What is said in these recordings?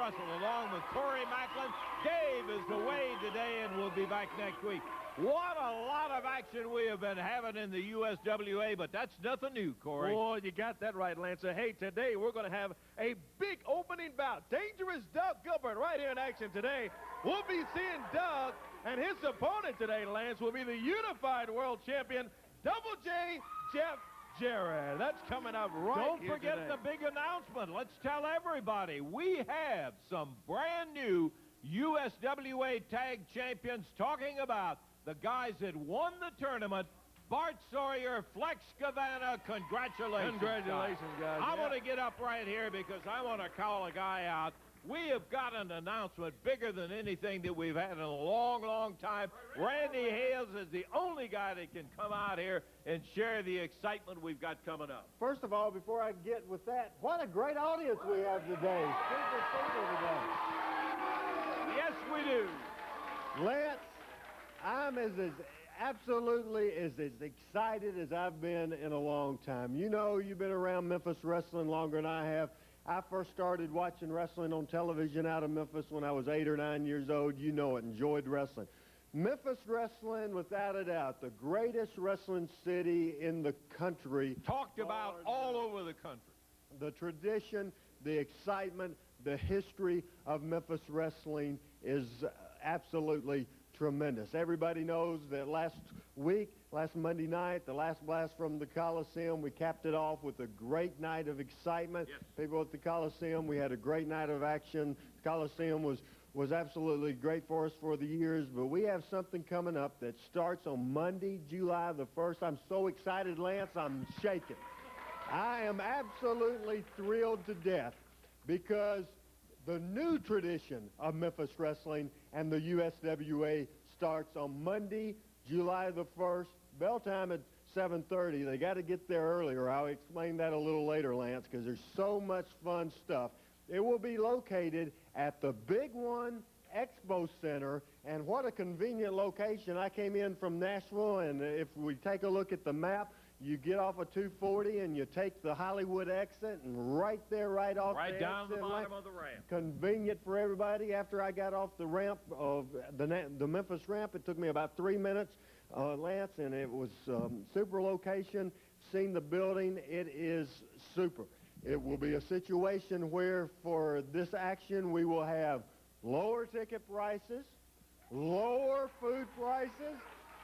Russell, along with Corey Macklin. Dave is away today and will be back next week. What a lot of action we have been having in the USWA, but that's nothing new, Corey. Boy, you got that right, Lancer. Hey, today we're going to have a big opening bout. Dangerous Doug Gilbert right here in action today. We'll be seeing Doug, and his opponent today, Lance, will be the Unified World Champion, Double J Jeff Jarrett. That's coming up right Don't here forget today. the big announcement. Let's tell everybody we have some brand new USWA Tag Champions talking about the guys that won the tournament. Bart Sawyer, Flex Gavanna, congratulations. Congratulations, guys. I want to get up right here because I want to call a guy out. We have got an announcement bigger than anything that we've had in a long, long time. Randy Hales is the only guy that can come out here and share the excitement we've got coming up. First of all, before I get with that, what a great audience we have today. Super today. Yes, we do. Lance, I'm absolutely as excited as I've been in a long time. You know, you've been around Memphis wrestling longer than I have. I first started watching wrestling on television out of Memphis when I was 8 or 9 years old. You know it, enjoyed wrestling. Memphis wrestling, without a doubt, the greatest wrestling city in the country. Talked about all over the country. The tradition, the excitement, the history of Memphis wrestling is absolutely tremendous. Everybody knows that last Monday night, the last blast from the Coliseum, we capped it off with a great night of excitement. Yes. People at the Coliseum, we had a great night of action. The Coliseum was absolutely great for us for the years, but we have something coming up that starts on Monday, July the 1st. I'm so excited, Lance, I'm shaking. I am absolutely thrilled to death because the new tradition of Memphis wrestling and the USWA starts on Monday, July the 1st. Bell time at 7:30. They got to get there earlier. I'll explain that a little later, Lance, because there's so much fun stuff. It will be located at the Big One Expo Center, and what a convenient location. I came in from Nashville, and if we take a look at the map, you get off of 240 and you take the Hollywood exit, and right there, right off Right the down the exit bottom of the ramp. Convenient for everybody. After I got off the ramp of the Memphis ramp, it took me about 3 minutes, Lance, and it was super location. Seen the building. It is super. It will be a situation where for this action we will have lower ticket prices, lower food prices,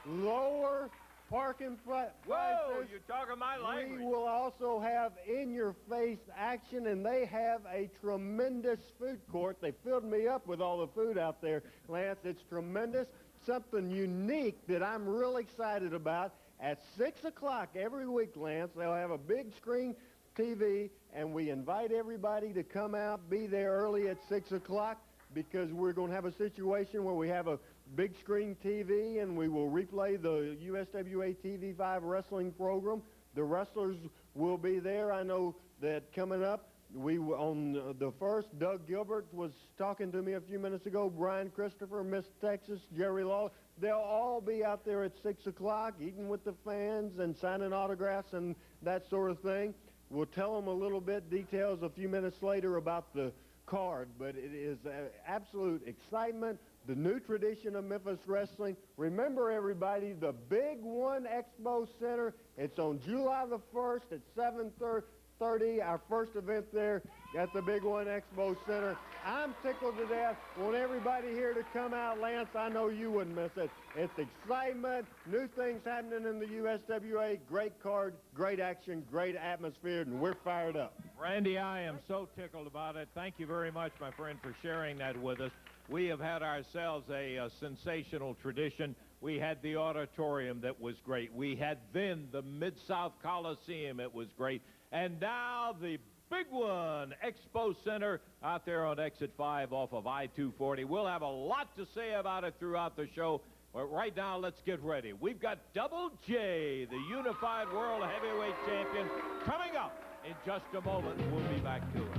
lower parking prices. Whoa, you're talking my language. We will also have in-your-face action, and they have a tremendous food court. They filled me up with all the food out there, Lance. It's tremendous. Something unique that I'm really excited about. At 6 o'clock every week, Lance, they'll have a big screen TV, and we invite everybody to come out, be there early at 6 o'clock, because we're going to have a situation where we have a big screen TV, and we will replay the USWA TV 5 wrestling program. The wrestlers will be there. I know that coming up, on the 1st, Doug Gilbert was talking to me a few minutes ago, Brian Christopher, Miss Texas, Jerry Law. They'll all be out there at 6 o'clock eating with the fans and signing autographs and that sort of thing. We'll tell them a little bit details a few minutes later about the card, but it is absolute excitement, the new tradition of Memphis wrestling. Remember, everybody, the Big One Expo Center. It's on July the 1st at 7:30, our first event there at the Big One Expo Center. I'm tickled to death. Want everybody here to come out, Lance. I know you wouldn't miss it. It's excitement, new things happening in the USWA, great card, great action, great atmosphere, and we're fired up. Randy, I am so tickled about it. Thank you very much, my friend, for sharing that with us. We have had ourselves a sensational tradition. We had the auditorium that was great. We had then the Mid-South Coliseum. It was great. And now the Big One Expo Center out there on Exit 5 off of I-240. We'll have a lot to say about it throughout the show. But right now, let's get ready. We've got Double J, the Unified World Heavyweight Champion, coming up in just a moment. We'll be back to it.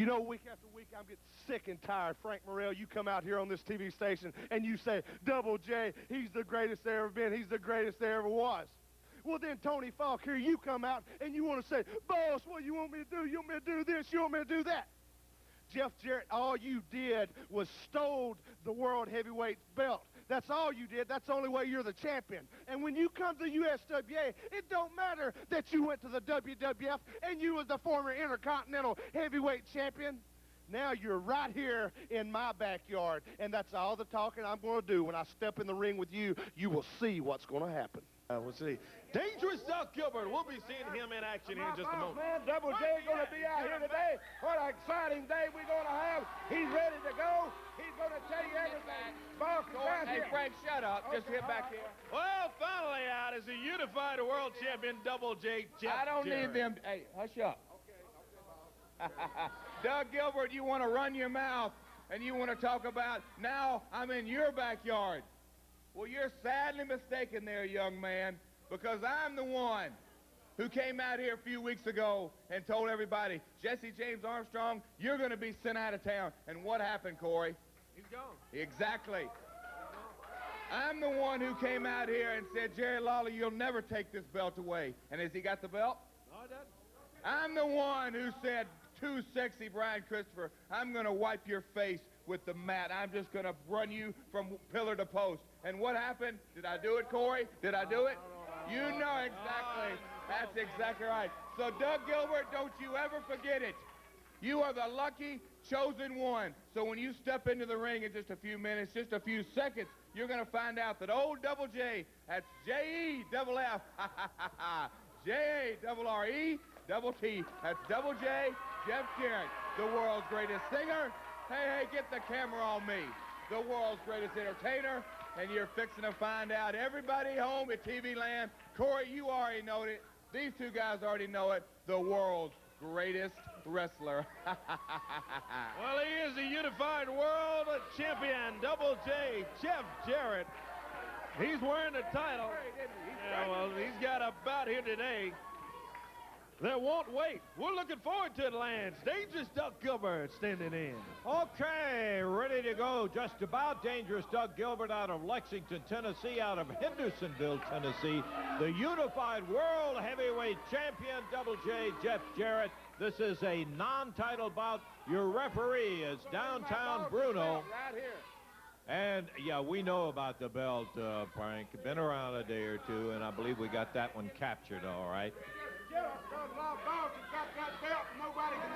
You know, week after week, I'm getting sick and tired. Frank Morrell, you come out here on this TV station and you say, Double J, he's the greatest there ever been. He's the greatest there ever was. Well, then, Tony Falk, here you come out and you want to say, boss, what you want me to do? You want me to do this? You want me to do that? Jeff Jarrett, all you did was stole the world heavyweight belt. That's all you did. That's the only way you're the champion. And when you come to USWA, it don't matter that you went to the WWF and you was the former Intercontinental Heavyweight Champion. Now you're right here in my backyard, and that's all the talking I'm going to do. When I step in the ring with you, you will see what's going to happen. We'll see. Dangerous Doug Gilbert. We'll be seeing him in action here in just a moment. Man, Double J going to be out here today. What an exciting day we're going to have. He's ready to go. He's going to tell you everything. Boss, hey, Frank, shut up. Just get back here. Well, finally out is the unified world champion, Double J. Jeff I don't Jarrett. need them. Hey, hush up. Doug Gilbert, you want to run your mouth, and you want to talk about, now I'm in your backyard. Well, you're sadly mistaken there, young man, because I'm the one who came out here a few weeks ago and told everybody, Jesse James Armstrong, you're going to be sent out of town. And what happened, Corey? He's gone. Exactly. I'm the one who came out here and said, Jerry Lawler, you'll never take this belt away. And has he got the belt? No, he doesn't. I'm the one who said, too sexy, Brian Christopher, I'm going to wipe your face with the mat. I'm just going to run you from pillar to post. And what happened? Did I do it, Corey? Did I do it? You know exactly. That's exactly right. So, Doug Gilbert, don't you ever forget it. You are the lucky chosen one. So when you step into the ring in just a few minutes, just a few seconds, you're going to find out that old Double J, that's J-E-double-F, J-A-double-R-E-double-T, that's Double J, Jeff Jarrett, the world's greatest singer. Hey, get the camera on me. The world's greatest entertainer, and you're fixing to find out. Everybody home at TV Land, Corey, you already know it. These two guys already know it. The world's greatest wrestler. Well, he is the unified world champion, Double J, Jeff Jarrett. He's wearing the title. Yeah, well, he's got a bout here today that won't wait. We're looking forward to it, Lance. Dangerous Doug Gilbert standing in. Okay, ready to go. Just about. Dangerous Doug Gilbert out of Lexington, Tennessee, out of Hendersonville, Tennessee. The unified world heavyweight champion, Double J, Jeff Jarrett. This is a non-title bout. Your referee is downtown Bruno. Right here. And, yeah, we know about the belt, Frank. Been around a day or two, and I believe we got that one captured, all right.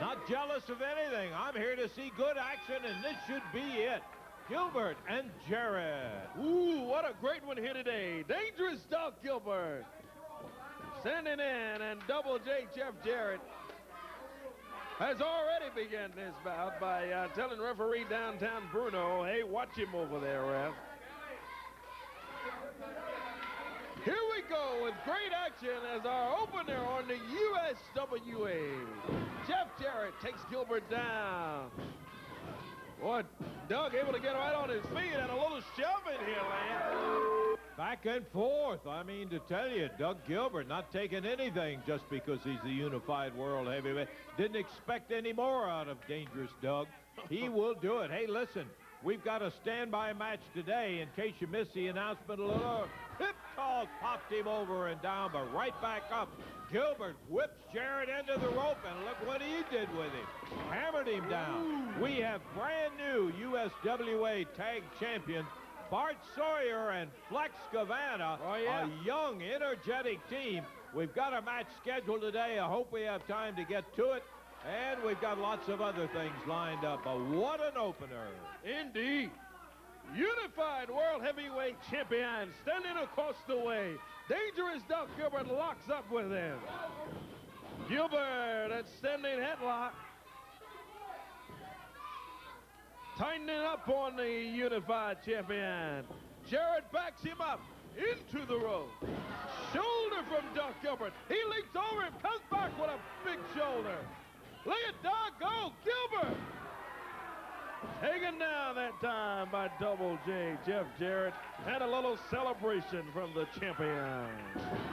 Not jealous of anything. I'm here to see good action, and this should be it. Gilbert and Jarrett. Ooh, what a great one here today. Dangerous Doug Gilbert standing in, and Double J, Jeff Jarrett, has already begun this bout by telling referee downtown Bruno, hey, watch him over there, ref. Here we go with great action as our opener on the USWA. Jeff Jarrett takes Gilbert down. Boy, Doug able to get right on his feet and a little shove in here, Lance. Back and forth. I mean, to tell you, Doug Gilbert not taking anything just because he's the unified world heavyweight. Didn't expect any more out of Dangerous Doug. He will do it. Hey, listen, we've got a standby match today. In case you missed the announcement, a little hip toss popped him over and down, but right back up. Gilbert whips Jarrett into the rope, and look what he did with him. Hammered him down. We have brand new USWA Tag Champions Bart Sawyer and Flex Gavanna, a young, energetic team. We've got a match scheduled today. I hope we have time to get to it. And we've got lots of other things lined up. But what an opener. Indeed. Unified World Heavyweight Champion standing across the way. Dangerous Doug Gilbert locks up with him. Gilbert at standing headlock. Tightening up on the unified champion. Jarrett backs him up into the rope. Shoulder from Doug Gilbert. He leaps over him, comes back with a big shoulder. Look at Doug go, Gilbert. Taken down that time by Double J, Jeff Jarrett, and a little celebration from the champion.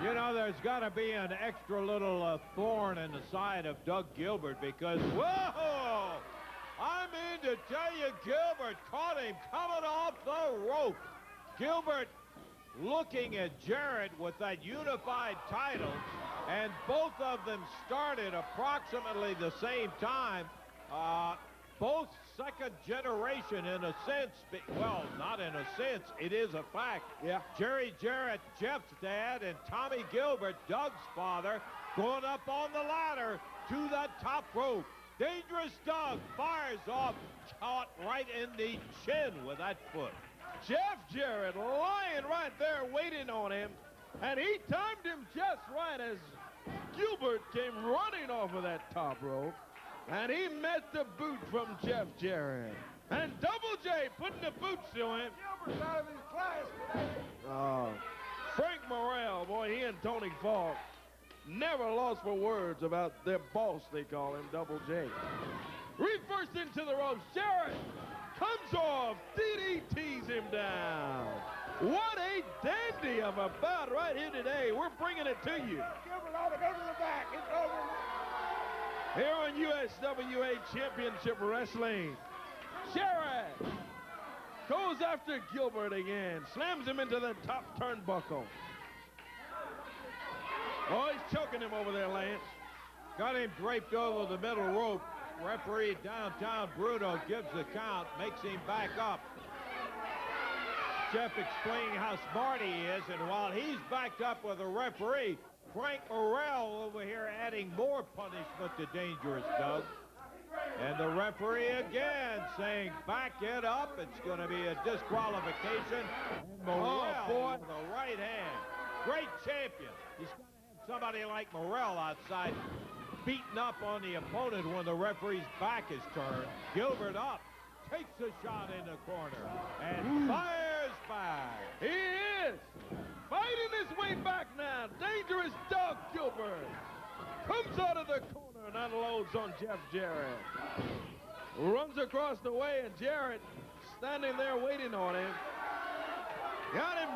You know, there's got to be an extra little thorn in the side of Doug Gilbert because, whoa! Gilbert caught him coming off the rope. Gilbert looking at Jarrett with that unified title, and both of them started approximately the same time. Both second generation in a sense. Well, not in a sense. It is a fact. Yeah. Jerry Jarrett, Jeff's dad, and Tommy Gilbert, Doug's father, going up on the ladder to that top rope. Dangerous Doug fires off, caught right in the chin with that foot. Jeff Jarrett lying right there waiting on him, and he timed him just right as Gilbert came running off of that top rope, and he met the boot from Jeff Jarrett. And Double J putting the boots to him. Gilbert's out of his class today. Frank Morrell, boy, he and Tony Falk never lost for words about their boss, they call him, Double J. Reversed into the ropes. Jarrett comes off, DDTs him down. What a dandy of a bout right here today. We're bringing it to you. Gilbert ought to go to the back. It's over. Here on USWA Championship Wrestling. Jarrett goes after Gilbert again. Slams him into the top turnbuckle. Oh, he's choking him over there, Lance. Got him draped over the middle rope. Referee downtown, Bruno, gives the count, makes him back up. Jeff explaining how smart he is, and while he's backed up with a referee, Frank Morrell over here adding more punishment to Dangerous Doug. And the referee again saying, back it up. It's going to be a disqualification. Morrell with the right hand. Great champion. He's got to have somebody like Morrell outside beating up on the opponent when the referee's back is turned. Gilbert up, takes a shot in the corner, and fires back. He is fighting his way back now. Dangerous Doug Gilbert comes out of the corner and unloads on Jeff Jarrett. Runs across the way, and Jarrett standing there waiting on him. Got him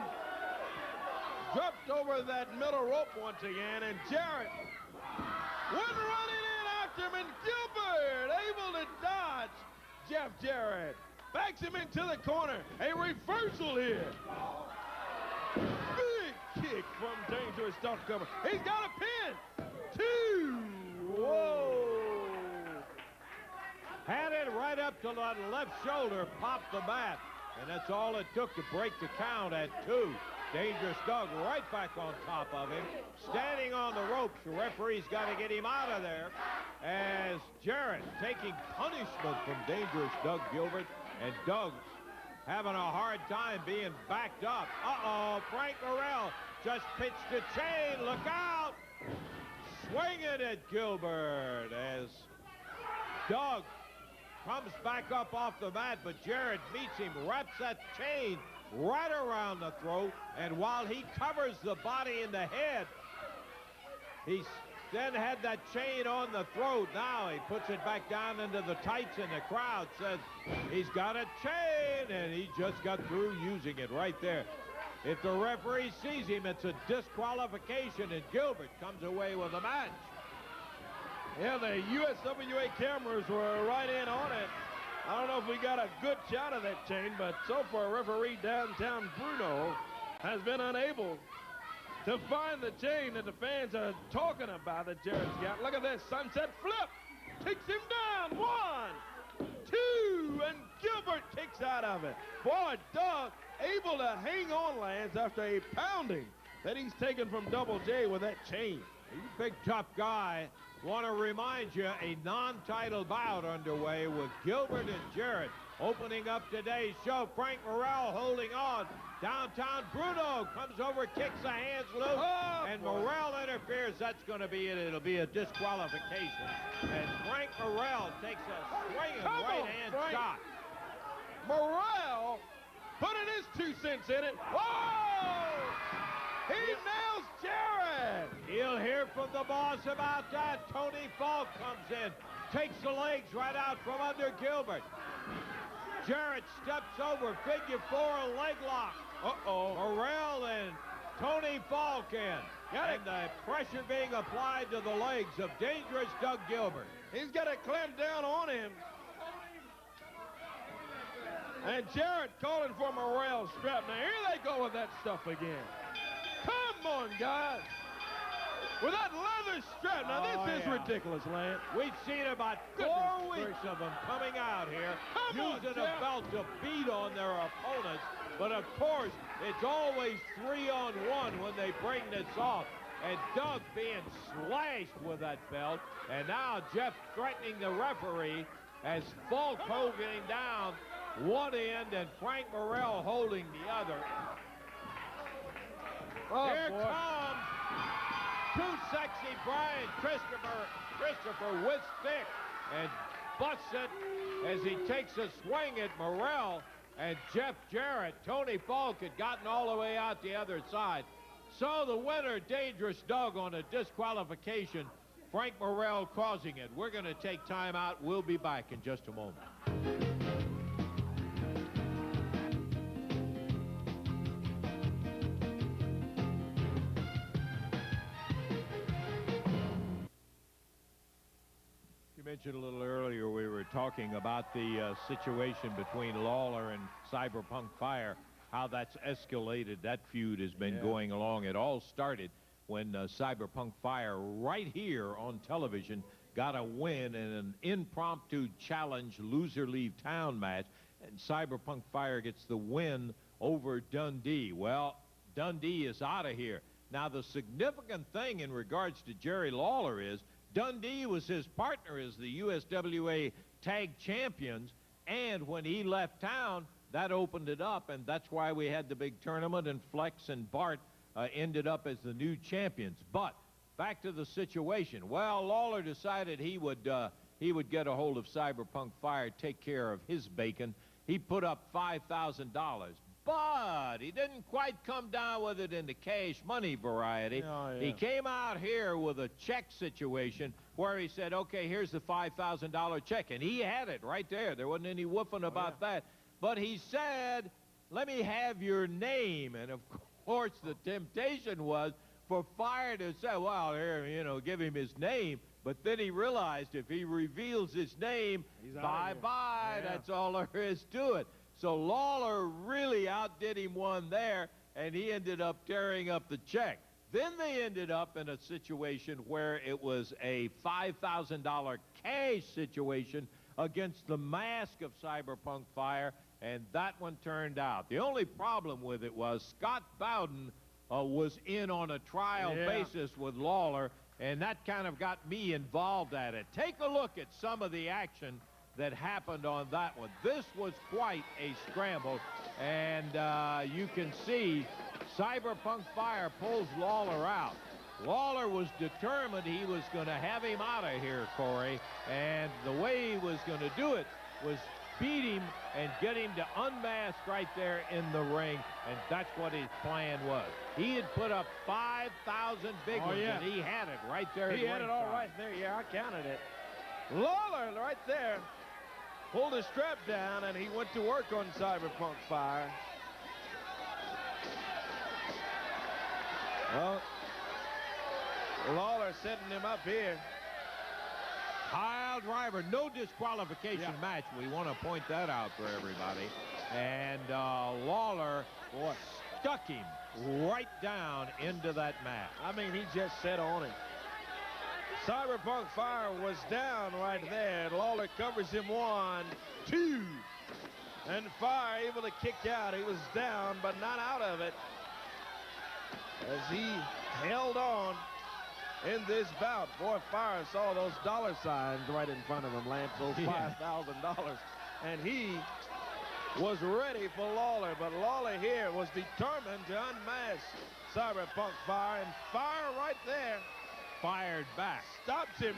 dropped over that middle rope once again, and Jarrett went running in after him, and Gilbert able to dodge Jeff Jarrett. Backs him into the corner. A reversal here. Big kick from Dangerous Doug Gilbert. He's got a pin. 2. Whoa. Had it right up to that left shoulder, popped the mat. And that's all it took to break the count at 2. Dangerous Doug right back on top of him. Standing on the ropes. The referee's got to get him out of there. As Jarrett taking punishment from Dangerous Doug Gilbert. And Doug having a hard time being backed up. Uh-oh, Frank Morrell just pitched a chain. Look out! Swinging at Gilbert as Doug comes back up off the mat, but Jarrett meets him, wraps that chain right around the throat, and while he covers the body and the head, he's then had that chain on the throat. Now he puts it back down into the tights, and the crowd says he's got a chain, and he just got through using it right there. If the referee sees him, it's a disqualification, and Gilbert comes away with a match. Yeah, the USWA cameras were right in on it. I don't know if we got a good shot of that chain, but so far referee downtown Bruno has been unable to find the chain that the fans are talking about that Jarrett's got. Look at this sunset flip. Takes him down. 1, 2, and Gilbert kicks out of it. Boy, Doug able to hang on, Lance, after a pounding that he's taken from Double J with that chain. He's a big, tough guy. Want to remind you, a non-title bout underway with Gilbert and Jarrett. Opening up today's show, Frank Morrell holding on. Downtown Bruno comes over, kicks the hands loose, and Morrell interferes. That's going to be it. It'll be a disqualification. And Frank Morrell takes a swinging right-hand shot. Morrell putting his 2 cents in it. Oh! He nails Jarrett. He'll hear from the boss about that. Tony Falk comes in, takes the legs right out from under Gilbert. Jarrett steps over, figure 4, leg lock. Morrell and Tony Falk in. And the pressure being applied to the legs of Dangerous Doug Gilbert. He's got to clamp down on him. And Jarrett calling for Morrell's strap. Now, here they go with that stuff again. Come on, guys. With that leather strap. Now, this is ridiculous, Lance. We've seen about 4 weeks of them coming out here using a belt to beat on their opponents. But, of course, it's always 3-on-1 when they bring this off. And Doug being slashed with that belt. And now Jeff threatening the referee as Falk holding down one end and Frank Morrell holding the other. Here comes Too Sexy Brian Christopher with stick and busts it as he takes a swing at Morrell, and Jeff Jarrett. Tony Falk had gotten all the way out the other side. So the winner, Dangerous Doug, on a disqualification. Frank Morrell causing it. We're going to take time out. We'll be back in just a moment. You mentioned a little earlier we were talking about the situation between Lawler and Cyberpunk Fire, how that's escalated. That feud has been going along. It all started when Cyberpunk Fire, right here on television, got a win in an impromptu challenge loser leave town match, and Cyberpunk Fire gets the win over Dundee. Well, Dundee is out of here. Now, the significant thing in regards to Jerry Lawler is Dundee was his partner as the USWA Tag Champions, and when he left town, that opened it up, and that's why we had the big tournament, and Flex and Bart ended up as the new champions. But back to the situation. Well, Lawler decided he would get a hold of Cyberpunk Fire, take care of his bacon. He put up $5,000, but he didn't quite come down with it in the cash money variety. He came out here with a check situation where he said, okay, here's the $5,000 check, and he had it right there. There wasn't any woofing about that. But he said, let me have your name. And, of course, the temptation was for Fire to say, well, here, you know, give him his name. But then he realized if he reveals his name, bye-bye. That's all there is to it. So Lawler really outdid him one there, and he ended up tearing up the check. Then they ended up in a situation where it was a $5,000 cash situation against the mask of Cyberpunk Fire, and that one turned out. The only problem with it was Scott Bowden was in on a trial basis with Lawler, and that kind of got me involved at it. Take a look at some of the action that happened on that one. This was quite a scramble, and you can see Cyberpunk Fire pulls Lawler out. Lawler was determined he was going to have him out of here, Corey, and the way he was going to do it was beat him and get him to unmask right there in the ring, and that's what his plan was. He had put up 5,000 big ones, and he had it right there. He had it all right there. Yeah, I counted it. Lawler right there pulled his strap down, and he went to work on Cyberpunk Fire. Well, Lawler setting him up here. Pile driver, no disqualification match. We want to point that out for everybody. And Lawler stuck him right down into that mat. I mean, he just sat on it. Cyberpunk Fire was down right there. Lawler covers him 1, 2. And Fire able to kick out. He was down, but not out of it, as he held on in this bout. Boy, Fire saw those dollar signs right in front of him, Lance, those $5,000. And he was ready for Lawler, but Lawler here was determined to unmask Cyberpunk Fire, and Fire right there fired back. Stops him,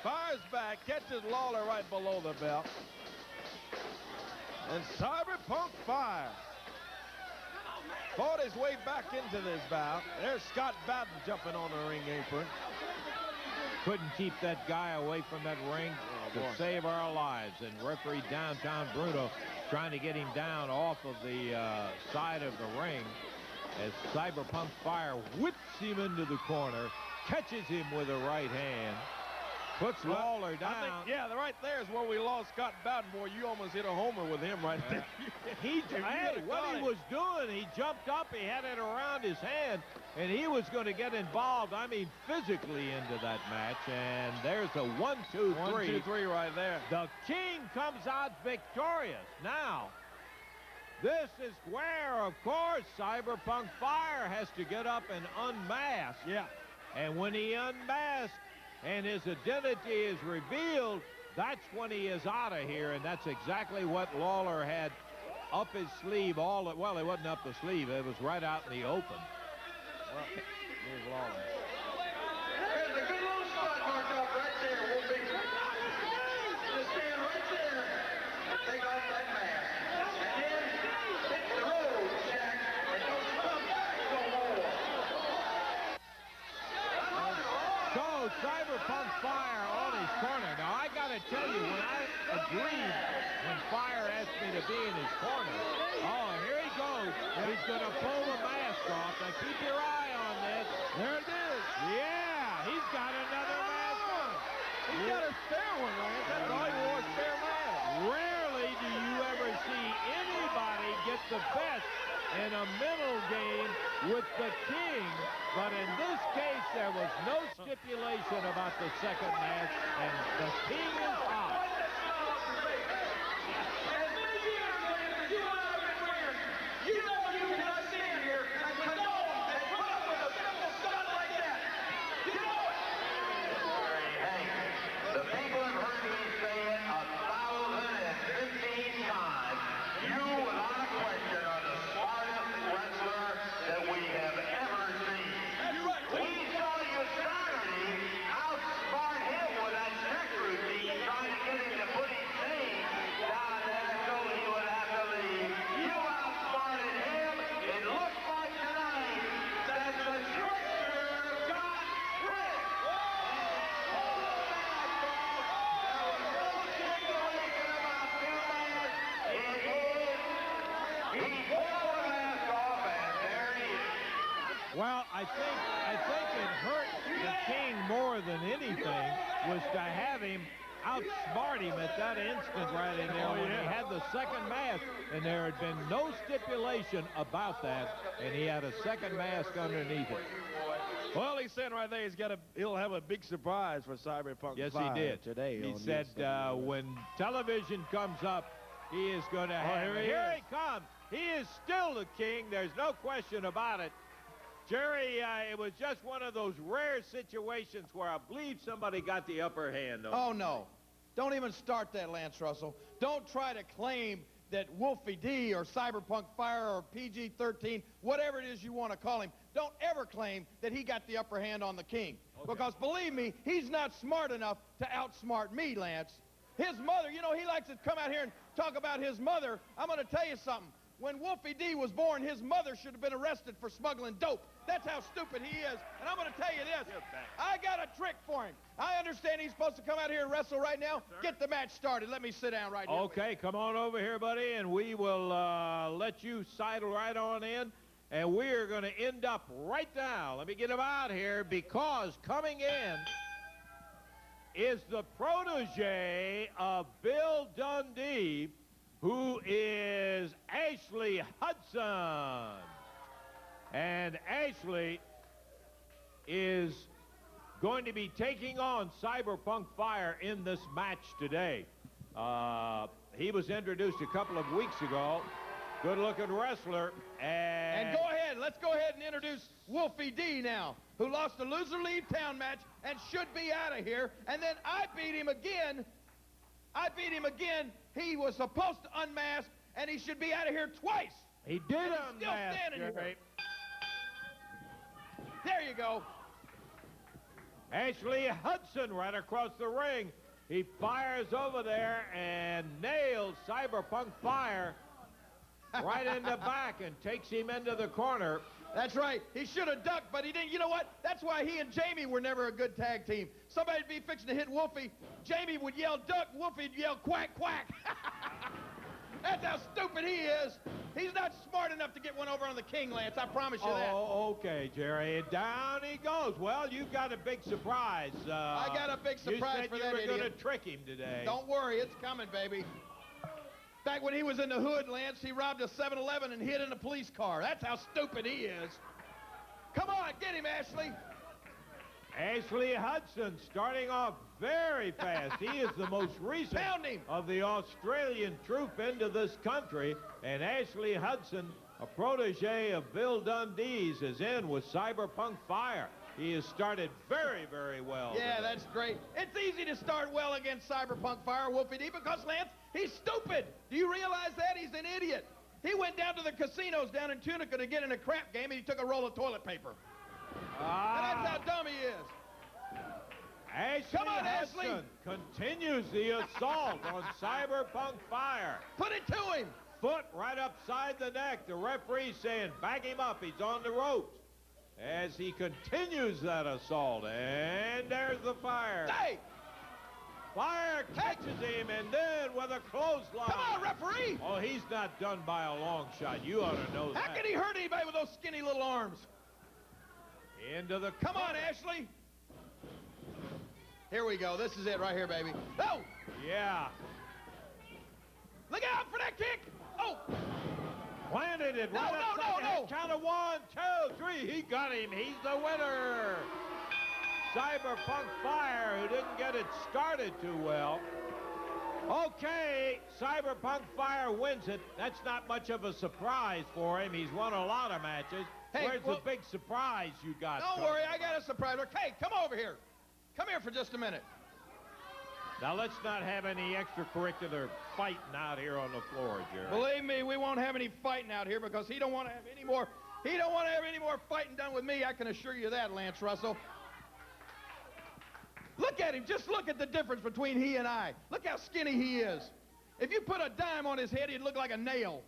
Fires back, catches Lawler right below the belt. And Cyberpunk Fire fought his way back into this bout. There's Scott Bowden jumping on the ring apron. Couldn't keep that guy away from that ring to save our lives. And referee Downtown Bruno trying to get him down off of the side of the ring as Cyberpunk Fire whips him into the corner, catches him with a right hand. Puts Lawler down. I think, yeah, right there is where we lost Scott Bowden. Boy, you almost hit a homer with him right there. What he was doing, he jumped up, he had it around his hand, and he was going to get involved, I mean, physically into that match. And there's a 1-2-3. 1-2-3 right there. The King comes out victorious. Now, this is where, of course, Cyberpunk Fire has to get up and unmask. Yeah. And when he unmasks and his identity is revealed, that's when he is out of here, and that's exactly what Lawler had up his sleeve. Well, it wasn't up the sleeve. It was right out in the open. Well, here's Lawler. There's a good little spot marked off right there. We'll be just stand right there and take off that mask. And then hit the road, Jack, and don't come back no more. So, Cyberpunk Fire on his corner. Now, I got to tell you, when I agreed when Fire asked me to be in his corner, oh, here he goes. He's going to pull the mask off. Now, keep your eye on this. There it is. Yeah, he's got another mask on. He's got a spare one, Lance. That's all he wore, a spare mask. Rarely do you ever see anybody get the best in a mental game with the King, but in this case, there was no stipulation about the second mask, and the King is out. You know you cannot stand here and condone and put up with a simple stunt like that. You know it. Hey, the people have heard me say it 1,015 times. You, without a question, are the smartest wrestler that we have ever seen. We saw you Saturday outsmart him with that neck routine, trying to get him to put his name down there so he would have to leave. You outsmarted him. It looks like tonight that the trickster got tricked. There was no stipulation about two masks. It is. He pulled the mask off, and there he is. Well, I think it hurt the King more than anything was to have him outsmart him at that instant right in there when he had the second mask, and there had been no stipulation about that, and he had a second mask underneath it. Well, he's saying right there he'll have a big surprise for Cyberpunk Yes, Fire he did. today. He on said this. when television comes up, he is going to have here he he comes. He is still the King. There's no question about it. Jerry, it was just one of those rare situations where I believe somebody got the upper hand. Oh, no. Don't even start that, Lance Russell. Don't try to claim that Wolfie D or Cyberpunk Fire or PG-13, whatever it is you want to call him, don't ever claim that he got the upper hand on the King. Okay. Because believe me, he's not smart enough to outsmart me, Lance. His mother, you know, he likes to come out here and talk about his mother. I'm going to tell you something. When Wolfie D was born, his mother should have been arrested for smuggling dope. That's how stupid he is. And I'm going to tell you this. I got a trick for him. I understand he's supposed to come out here and wrestle right now. Get the match started. Let me sit down right here. Okay, come on over here, buddy, and we will let you sidle right on in. And we're going to end up right now. Let me get him out here, because coming in is the protege of Bill Dundee, who is Ashley Hudson. And Ashley is going to be taking on Cyberpunk Fire in this match today. He was introduced a couple of weeks ago. Good-looking wrestler. And go ahead. Let's go ahead and introduce Wolfie D now, who lost a loser leave town match and should be out of here. And then I beat him again. He was supposed to unmask, and he should be out of here twice. He did And he's unmask, still standing here. Jerry. There you go. Ashley Hudson right across the ring. He fires over there and nails Cyberpunk Fire right in the back and takes him into the corner. That's right. He should have ducked, but he didn't. You know what? That's why he and Jamie were never a good tag team. Somebody'd be fixing to hit Wolfie. Jamie would yell duck. Wolfie'd yell quack, quack. That's how stupid he is. He's not smart enough to get one over on the king, Lance. I promise you that. Oh, okay, Jerry. Down he goes. Well, you got a big surprise. I got a big surprise for that You said you were idiot. going to trick him today. Don't worry, it's coming, baby. Back when he was in the hood, Lance, he robbed a 7-Eleven and hid in a police car. That's how stupid he is. Come on, get him, Ashley. Ashley Hudson starting off very fast. He is the most recent Pound him. of the Australian troop into this country. And Ashley Hudson, a protege of Bill Dundee's, is in with Cyberpunk Fire. He has started very, very well. Yeah, today. that's great. It's easy to start well against Cyberpunk Fire, Wolfie D, because, Lance, he's stupid. Do you realize that? He's an idiot. He went down to the casinos down in Tunica to get in a crap game, and he took a roll of toilet paper. And that's how dumb he is. Ashley Come on, Hudson Ashley. continues the assault on Cyberpunk Fire. Put it to him. Foot right upside the neck. The referee saying, back him up. He's on the ropes. As he continues that assault. And there's the fire. Hey, Fire catches him, and then with a clothesline. come on, referee. Oh, he's not done by a long shot. You ought to know that. How can he hurt anybody with those skinny little arms? Into the... Come on, Ashley. Here we go. This is it right here, baby. Oh, Yeah. look out for that kick. Oh, Planted it No, right no, upside no, the head. no. Count of 1, 2, 3. He got him. He's the winner. Cyberpunk Fire, who didn't get it started too well. Okay, Cyberpunk Fire wins it. That's not much of a surprise for him. He's won a lot of matches. Hey, Where's well, the big surprise you got? don't coming? worry. I got a surprise. Hey, come over here. Come here for just a minute. Now, let's not have any extracurricular fighting out here on the floor, Jerry. Believe me, we won't have any fighting out here because he don't want to have any more. He don't want to have any more fighting done with me. I can assure you that, Lance Russell. Look at him. Just look at the difference between he and I. Look how skinny he is. If you put a dime on his head, he'd look like a nail.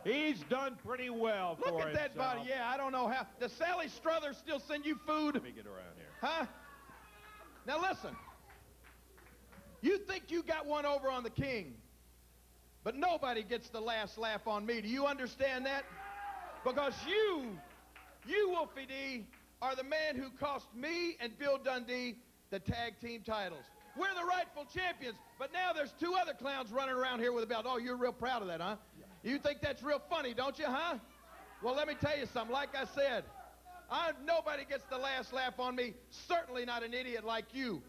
He's done pretty well for Look at that himself. body. Yeah, I don't know how. Does Sally Struthers still send you food? Let me get around here. Huh? Now listen. You think you got one over on the king, but nobody gets the last laugh on me. Do you understand that? Because you, Wolfie D, are the man who cost me and Bill Dundee the tag team titles. We're the rightful champions, but now there's 2 other clowns running around here with a belt. Oh, you're real proud of that, huh? You think that's real funny, don't you, huh? Well, let me tell you something. Like I said, nobody gets the last laugh on me, certainly not an idiot like you.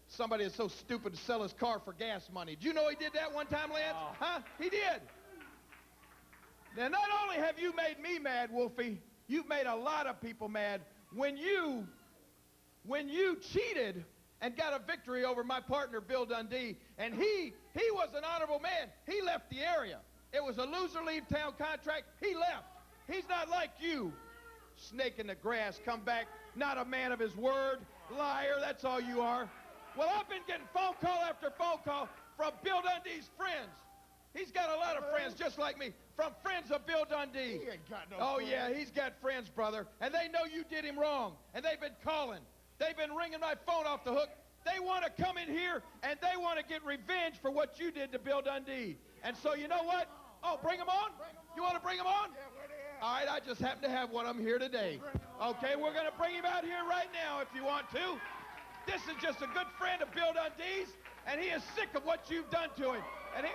Somebody is so stupid to sell his car for gas money. Did you know he did that one time, Lance? Oh. Huh? He did. Now, not only have you made me mad, Wolfie, you've made a lot of people mad when you cheated and got a victory over my partner, Bill Dundee, and he was an honorable man. He left the area. It was a loser-leave town contract. He left. He's not like you. Snake in the grass, come back, not a man of his word, liar, that's all you are. Well, I've been getting phone call after phone call from Bill Dundee's friends. He's got a lot of friends just like me, from friends of Bill Dundee. He ain't got no Oh, friends. yeah, he's got friends, brother, and they know you did him wrong, and they've been calling. They've been ringing my phone off the hook. They want to come in here, and they want to get revenge for what you did to Bill Dundee. And so, you know what? Oh, bring him on? You want to bring him on? Yeah, where they at? All right, I just happen to have one of them here today. Okay, we're going to bring him out here right now if you want to. This is just a good friend of Bill Dundee's, and he is sick of what you've done to him. And he,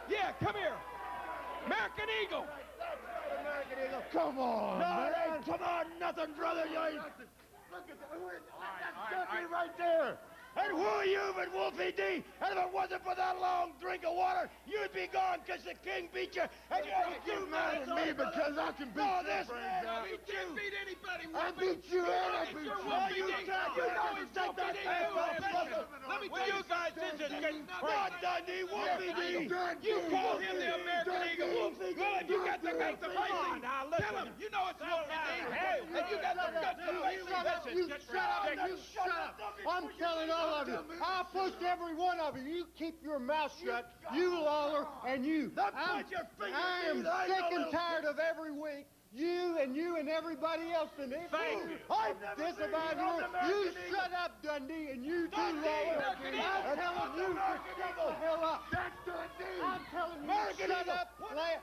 yeah, come here. American Eagle. American Eagle. Come on, man. Come on, nothing, brother. You ain't... Look at that's Dundee right there. And who are you but Wolfie D? And if it wasn't for that long drink of water, you'd be gone because the king beat you. And you ain't get mad at me because I can beat this man. He can't beat anybody. I beat you and I beat you. Well, you know he's take that Let me tell you guys, this is getting Not Dundee, Wolfie D. You call him the American Eagle. Well, if you got the guts to face him, Now, tell him. You know it's Wolfie D. And you got the guts to face him. You shut up, you shut up. I'm telling all of you. I pushed every one of you. You keep your mouth shut. You, Lawler, and you. I am sick and tired of every week. You and everybody else in it. Thank you. I'm disavowed you. You shut up, Dundee, and you too, Lawler. I'm telling you to shut the hell up. That's Dundee. Shut up, Lance.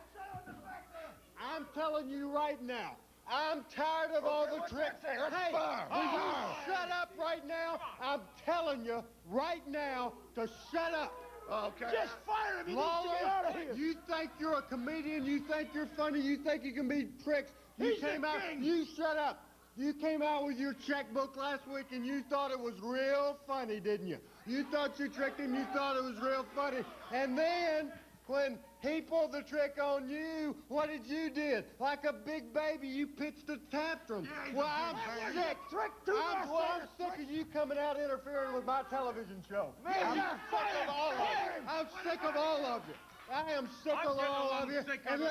I'm telling you right now, I'm tired of all the tricks. Hey, will you shut up right now? I'm telling you right now to shut up. Okay. Just fire him. He needs to get out of here. You think you're a comedian? You think you're funny? You think you can be tricks? You came out. You shut up. You came out with your checkbook last week and you thought it was real funny, didn't you? You thought you tricked him. You thought it was real funny. And then when he pulled the trick on you, what did you do? Like a big baby, you pitched a tantrum. Well, I'm sick. I'm sick of you coming out interfering with my television show. I'm sick of all of you. I'm sick of all of you. I am sick of all of you. And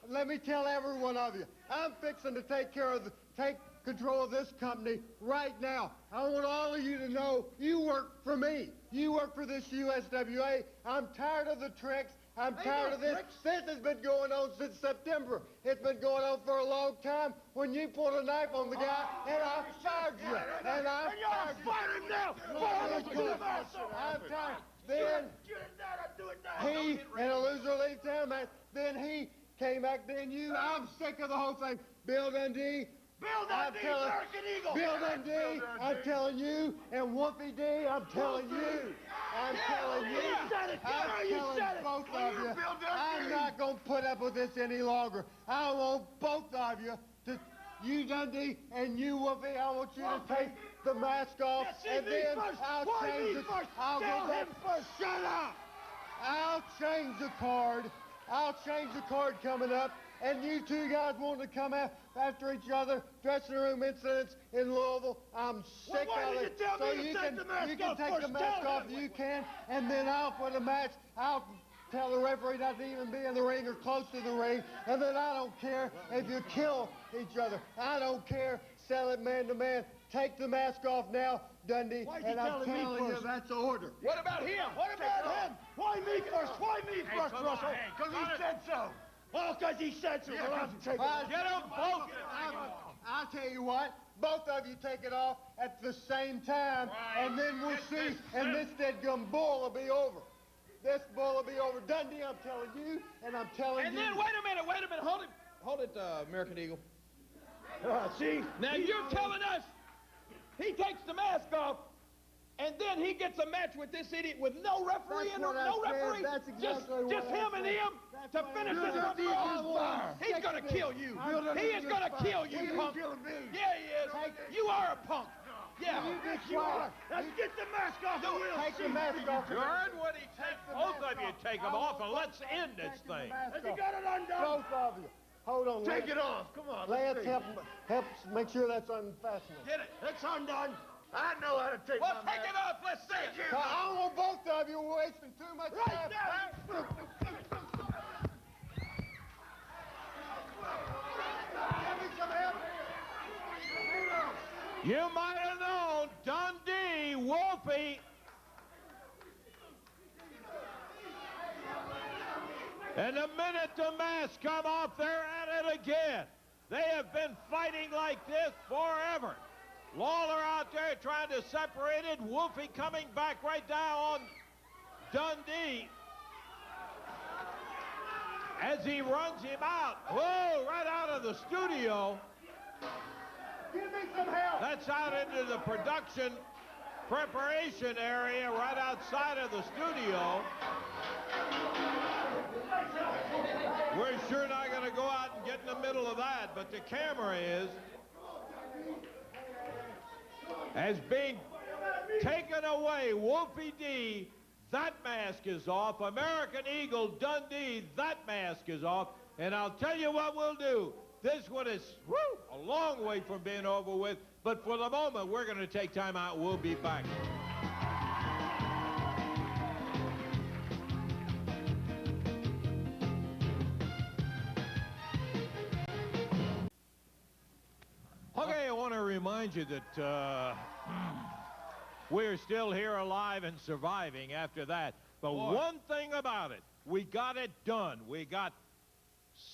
let me tell every one of you, I'm fixing to take control of this company right now. I want all of you to know you work for me. You work for this USWA. I'm tired of the tricks. I'm tired of this. This has been going on since September. It's been going on for a long time when you pulled a knife on the guy and I fired you. And I fired you. Fire him now. I'm tired. Then he, and a loser leaves town, man. Then he came back, then you. I'm sick of the whole thing. Bill Dundee. Bill Dundee, American Eagle. Bill Dundee, I'm telling you, and Wolfie D, I'm telling you. I'm telling you. I'm telling both of you. I'm not going to put up with this any longer. I want both of you to, you Dundee and you Wolfie, I want you to take the mask off, and then I'll change it. I'll go back. Shut up. I'll change the card. I'll change the card coming up. And you two guys want to come after each other, dressing room incidents in Louisville. I'm sick of it. So you can take the mask off, you can, and then I'll put a match. I'll tell the referee not to even be in the ring or close to the ring, and then I don't care if you kill each other. I don't care. Sell it man to man. Take the mask off now, Dundee, and I'm telling you that's the order. What about him? What about him? Why me first? Why me first, Russell? Because he said so. Well, because he said so. Well, I'm taking it. Get them both. I'll tell you what. Both of you take it off at the same time, and then we'll see, and this dead gum bull will be over. This bull will be over. Dundee, I'm telling you, and I'm telling you. And then, wait a minute. Hold it, American Eagle. See? Now, you're telling us he takes the mask off, and then he gets a match with this idiot with no referee That's and what I no said. referee. That's exactly what just I him and said. him to finish this one. He's gonna kill you. He is gonna kill you, punk. Yeah, he is. You are a punk. Yeah. You be quiet. Let's get the mask off and we'll Take the mask off. Jordan, would he take both of you take them off and let's end this thing. Has he got it undone? Both of you. Hold on. Take it off. Come on. Lance, help make sure that's unfastened. Get it. It's undone. I know how to take Well, my take mask. it off. Let's see it. I don't want both of you wasting too much time. Right You might have known Dundee, Wolfie. And the minute the masks come off, they're at it again. They have been fighting like this forever. Lawler out there trying to separate it. Wolfie coming back right down on Dundee as he runs him out. Whoa, right out of the studio. Give me some help. That's out into the production preparation area right outside of the studio. We're sure not going to go out and get in the middle of that, but the camera is. As being taken away, Wolfie D, that mask is off. American Eagle, Dundee, that mask is off. And I'll tell you what we'll do. This one is a long way from being over with, but for the moment, we're going to take time out. We'll be back. Okay, I want to remind you that we're still here alive and surviving after that. But one thing about it, we got it done. We got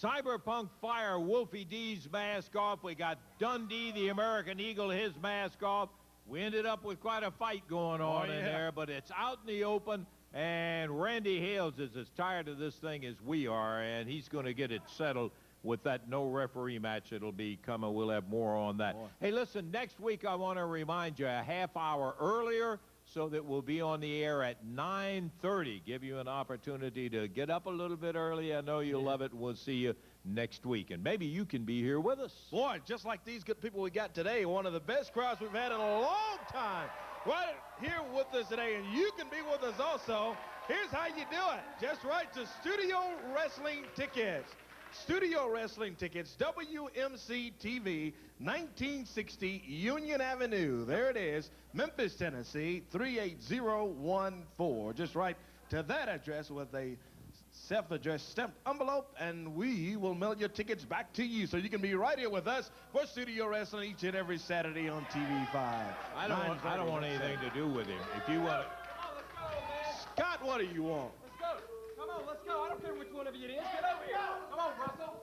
Cyberpunk Fire Wolfie D's mask off. We got Dundee, the American Eagle, his mask off. We ended up with quite a fight going on in there, but it's out in the open. And Randy Hales is as tired of this thing as we are, and he's going to get it settled with that no referee match that'll be coming. We'll have more on that. Boy. Hey, listen, next week I want to remind you a half hour earlier so that we'll be on the air at 9:30. Give you an opportunity to get up a little bit early. I know you'll love it. We'll see you next week. And maybe you can be here with us. Boy, just like these good people we got today, one of the best crowds we've had in a long time. Right here with us today, and you can be with us also. Here's how you do it. Just write to Studio Wrestling Tickets. Studio Wrestling Tickets, WMC TV, 1960 Union Avenue. There it is, Memphis, Tennessee, 38014. Just write to that address with a self-addressed stamped envelope, and we will mail your tickets back to you so you can be right here with us for Studio Wrestling each and every Saturday on TV5. I don't want anything to do with him. If you want to... Scott, what do you want? Let's go. Come on, let's go. I don't care which one of you it is. Get over here. Come on, Russell.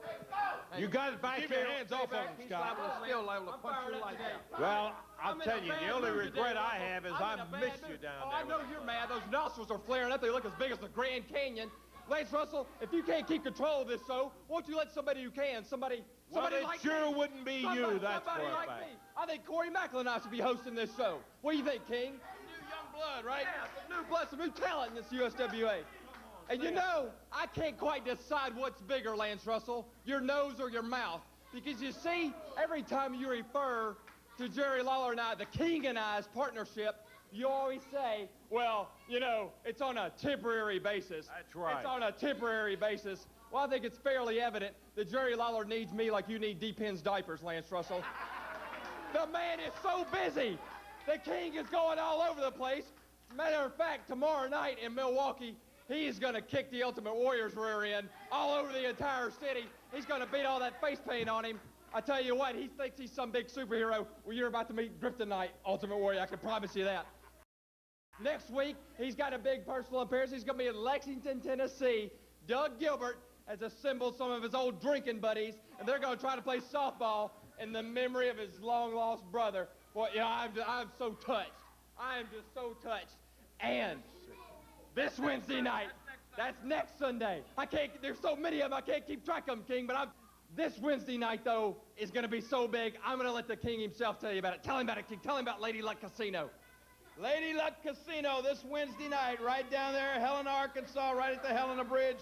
You got it back Keep here. your hands off of him, Scott. Still liable to punch your lights out. Well, I'll I'm in tell a you, bad the only mood regret today, I Russell. have is I'm I in a bad missed you mood. down Oh, there. I know you're mad. Those nostrils are flaring up. They look as big as the Grand Canyon. Lance Russell, if you can't keep control of this show, won't you let somebody who can, somebody Well, it like sure me? wouldn't be somebody, you, that's somebody for a like fact. me. I think Corey Macklin and I should be hosting this show. What do you think, King? New young blood, right? Yeah, some new blood, some new talent in this USWA. And you know, I can't quite decide what's bigger, Lance Russell, your nose or your mouth. Because you see, every time you refer to Jerry Lawler and I, the King and I's partnership, you always say, well, you know, it's on a temporary basis. That's right. It's on a temporary basis. Well, I think it's fairly evident that Jerry Lawler needs me like you need D-Pen's diapers, Lance Russell. The man is so busy. The King is going all over the place. Matter of fact, tomorrow night in Milwaukee, he's going to kick the Ultimate Warrior's rear end all over the entire city. He's going to beat all that face paint on him. I tell you what, he thinks he's some big superhero. Well, you're about to meet Grip tonight, Ultimate Warrior. I can promise you that. Next week, he's got a big personal appearance. He's going to be in Lexington, Tennessee. Doug Gilbert has assembled some of his old drinking buddies, and they're going to try to play softball in the memory of his long-lost brother. Boy, you know, I'm so touched. I am just so touched. And this Wednesday night, that's next Sunday. There's so many of them, I can't keep track of them, King, but this Wednesday night, though, is going to be so big, I'm going to let the King himself tell you about it. Tell him about it, King. Tell him about Lady Luck Casino. Lady Luck Casino this Wednesday night, right down there, Helena, Arkansas, right at the Helena Bridge.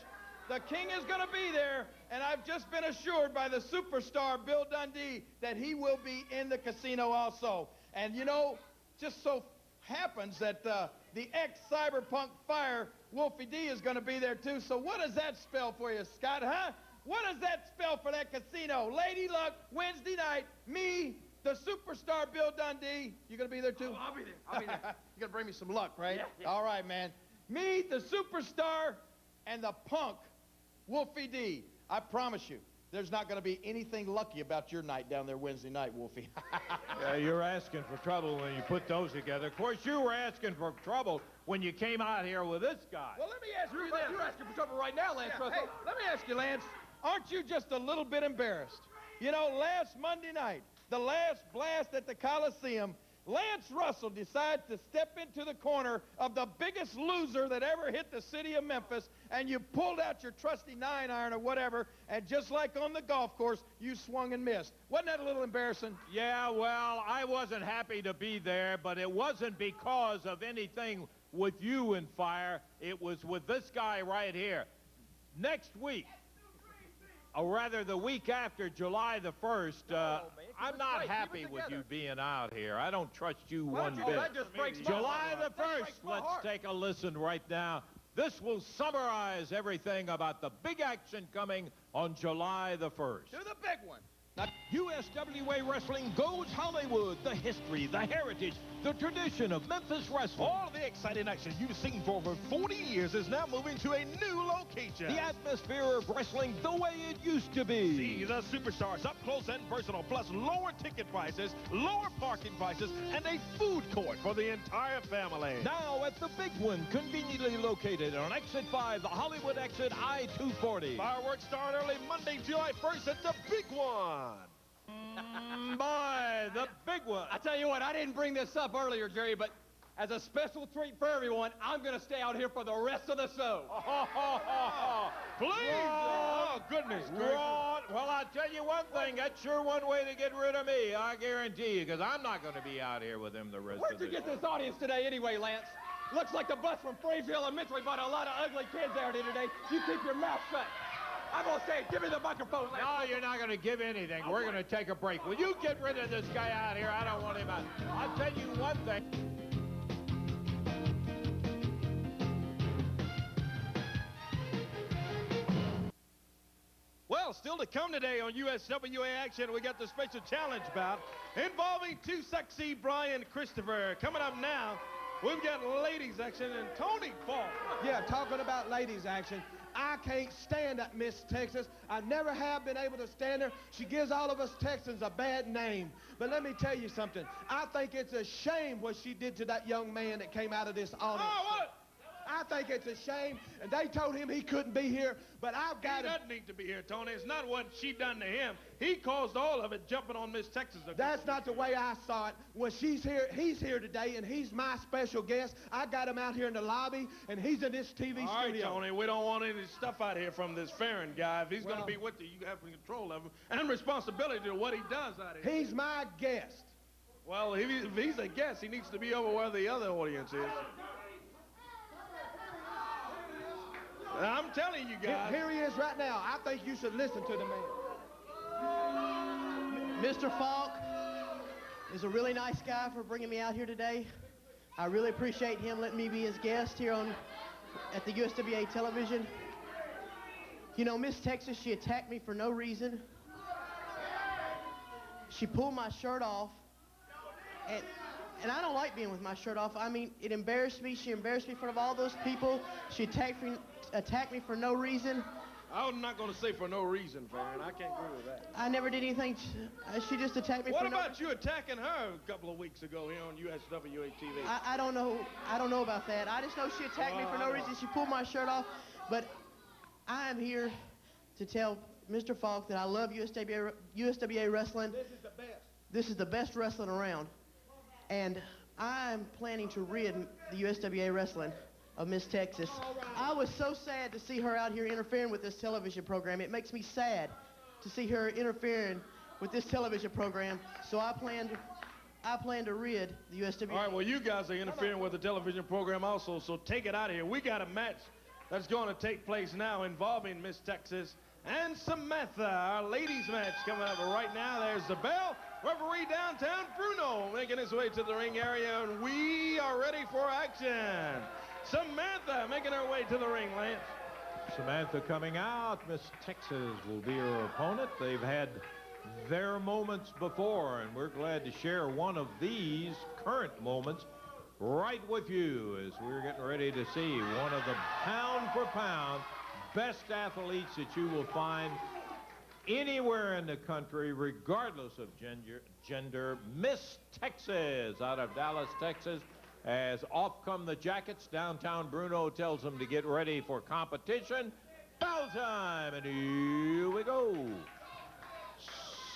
The King is going to be there, and I've just been assured by the superstar Bill Dundee that he will be in the casino also. And you know, just so happens that the ex-cyberpunk fire, Wolfie D, is going to be there too. So what does that spell for you, Scott, huh? What does that spell for that casino? Lady Luck, Wednesday night, me, the superstar Bill Dundee. You going to be there too? Oh, I'll be there. I'll be there. You're going to bring me some luck, right? Yeah, yeah. All right, man. Me, the superstar, and the punk, Wolfie D. I promise you, there's not going to be anything lucky about your night down there Wednesday night, Wolfie. Yeah, you're asking for trouble when you put those together. Of course, you were asking for trouble when you came out here with this guy. Well, let me ask you You're this. asking for trouble right now, Lance Russell. Hey, let me ask you, Lance, aren't you just a little bit embarrassed? You know, last Monday night, the last blast at the Coliseum, Lance Russell decided to step into the corner of the biggest loser that ever hit the city of Memphis, and you pulled out your trusty 9-iron or whatever, and just like on the golf course, you swung and missed. Wasn't that a little embarrassing? Yeah, well, I wasn't happy to be there, but it wasn't because of anything with you and Fire. It was with this guy right here. Next week, or rather the week after, July the 1st, I'm not happy with you being out here. I don't trust you one bit. that just breaks my July heart. the That 1st, breaks my let's heart. take a listen right now. This will summarize everything about the big action coming on July the 1st. To the big one. USWA Wrestling goes Hollywood, the history, the heritage, the tradition of Memphis wrestling. All the exciting action you've seen for over 40 years is now moving to a new location. The atmosphere of wrestling the way it used to be. See the superstars up close and personal, plus lower ticket prices, lower parking prices, and a food court for the entire family. Now at the big one, conveniently located on Exit 5, the Hollywood exit I-240. Fireworks start early Monday, July 1st at the big one. Boy, the big one. I tell you what, I didn't bring this up earlier, Jerry, but as a special treat for everyone, I'm going to stay out here for the rest of the show. Please! Oh, goodness gracious. Ron, well, I'll tell you one thing. That's sure one way to get rid of me, I guarantee you, because I'm not going to be out here with him the rest Where'd of you the get show. this audience today anyway, Lance? Looks like the bus from Fraser Elementary brought a lot of ugly kids out here today. You keep your mouth shut. I'm going to say, give me the microphone, Lance. No, you're not going to give anything. We're going to take a break. Will you get rid of this guy out here? I don't want him out. I'll tell you one thing. Well, still to come today on USWA Action, we got the special challenge bout involving Too Sexy Brian Christopher. Coming up now, we've got ladies action and Tony Falk. Yeah, talking about ladies action. I can't stand that Miss Texas. I never have been able to stand her. She gives all of us Texans a bad name. But let me tell you something. I think it's a shame what she did to that young man that came out of this audience. Oh, what? I think it's a shame, and they told him he couldn't be here, but I've got He him. doesn't need to be here, Tony. It's not what she done to him. He caused all of it jumping on Miss Texas. That's not the way I saw it. When she's here, he's here today, and he's my special guest. I got him out here in the lobby, and he's in this TV all right, studio. Tony, we don't want any stuff out here from this Farron guy. If he's going to be with you, you have control of him and responsibility to what he does out here. He's my guest. Well, if he's a guest, he needs to be over where the other audience is. I'm telling you guys. Here he is right now. I think you should listen to the man. Mr. Falk is a really nice guy for bringing me out here today. I really appreciate him letting me be his guest here at the USWA television. You know, Miss Texas, she attacked me for no reason. She pulled my shirt off, and I don't like being with my shirt off. I mean, it embarrassed me. She embarrassed me in front of all those people. She attacked me for no reason. I'm not going to say for no reason, Farron. I can't agree with that. I never did anything. She just attacked me What for no about you attacking her a couple of weeks ago here on USWA TV? I don't know. I don't know about that. I just know she attacked me for no reason. She pulled my shirt off. But I am here to tell Mr. Falk that I love USWA wrestling. This is the best. This is the best wrestling around. And I'm planning to rid the USWA wrestling of Miss Texas. I was so sad to see her out here interfering with this television program. It makes me sad to see her interfering with this television program. So I plan to rid the USWA. All right, well, you guys are interfering with the television program also, so take it out of here. We got a match that's going to take place now involving Miss Texas and Samantha. Our ladies match coming up right now. There's the bell. Referee downtown, Bruno, making his way to the ring area, and we are ready for action. Samantha making her way to the ring, Lance. Samantha coming out. Miss Texas will be her opponent. They've had their moments before, and we're glad to share one of these current moments right with you as we're getting ready to see one of the pound-for-pound best athletes that you will find anywhere in the country, regardless of gender. Miss Texas out of Dallas, Texas. As off come the Jackets, downtown Bruno tells them to get ready for competition. Bell time, and here we go.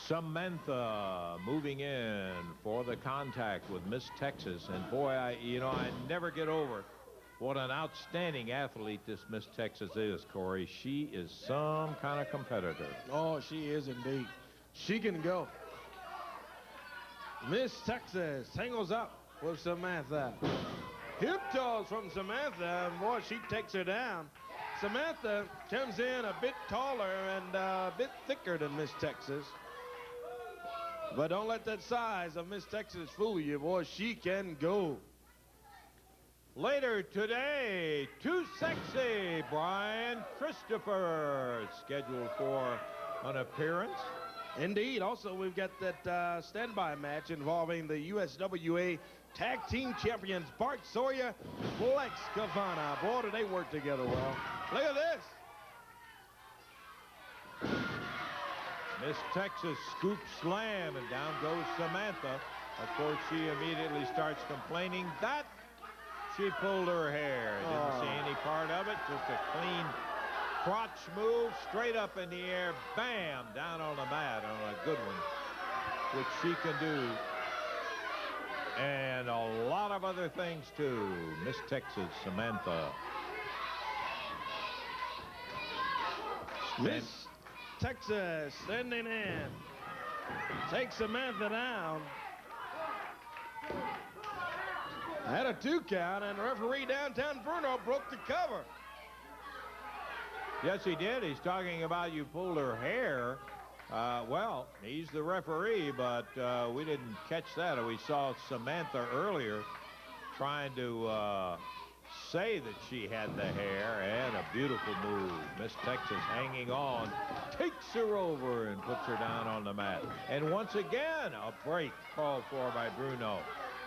Samantha moving in for the contact with Miss Texas. And boy, I never get over what an outstanding athlete this Miss Texas is, Corey. She is some kind of competitor. Oh, she is indeed. She can go. Miss Texas tangles up with Samantha. Hip toss from Samantha, and boy, she takes her down. Samantha comes in a bit taller and a bit thicker than Miss Texas. But don't let that size of Miss Texas fool you, boy. She can go. Later today, Too Sexy Brian Christopher scheduled for an appearance. Indeed. Also, we've got that standby match involving the USWA Tag Team Champions Bart Sawyer, Flex Cavana. Boy, do they work together well. Look at this. Miss Texas scoop slam, and down goes Samantha. Of course, she immediately starts complaining that she pulled her hair. Didn't see any part of it. Just a clean crotch move, straight up in the air, bam, down on the mat on a good one, which she can do and a lot of other things, too. Miss Texas, Samantha. Miss Texas sending in. Takes Samantha down. Had a 2 count, and the referee downtown Bruno broke the cover. Yes, he did. He's talking about you pulled her hair. Well, he's the referee, but we didn't catch that. We saw Samantha earlier trying to say that she had the hair, and a beautiful move. Miss Texas hanging on, takes her over and puts her down on the mat. And once again, a break called for by Bruno.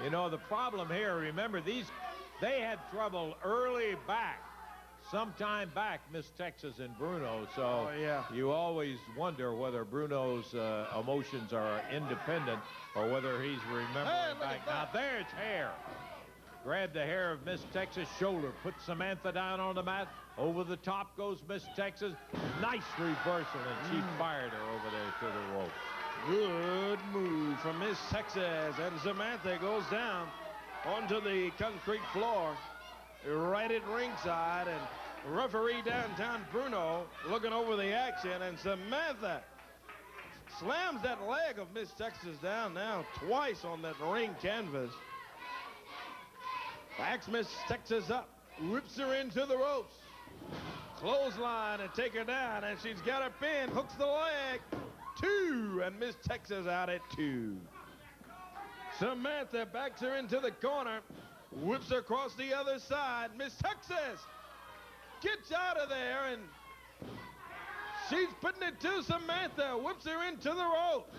You know, the problem here, remember, they had trouble early back. Sometime back, Miss Texas and Bruno, so you always wonder whether Bruno's emotions are independent or whether he's remembering back. Now, there's hair. Grabbed the hair of Miss Texas' shoulder, put Samantha down on the mat. Over the top goes Miss Texas. Nice reversal, and she fired her over there to the rope. Good move from Miss Texas, and Samantha goes down onto the concrete floor right at ringside, and referee downtown Bruno looking over the action, and Samantha slams that leg of Miss Texas down now twice on that ring canvas. Backs Miss Texas up, whips her into the ropes. Clothesline and take her down, and she's got her pin, hooks the leg. 2, and Miss Texas out at 2. Samantha backs her into the corner, whips her across the other side. Miss Texas gets out of there, and she's putting it to Samantha, whips her into the ropes.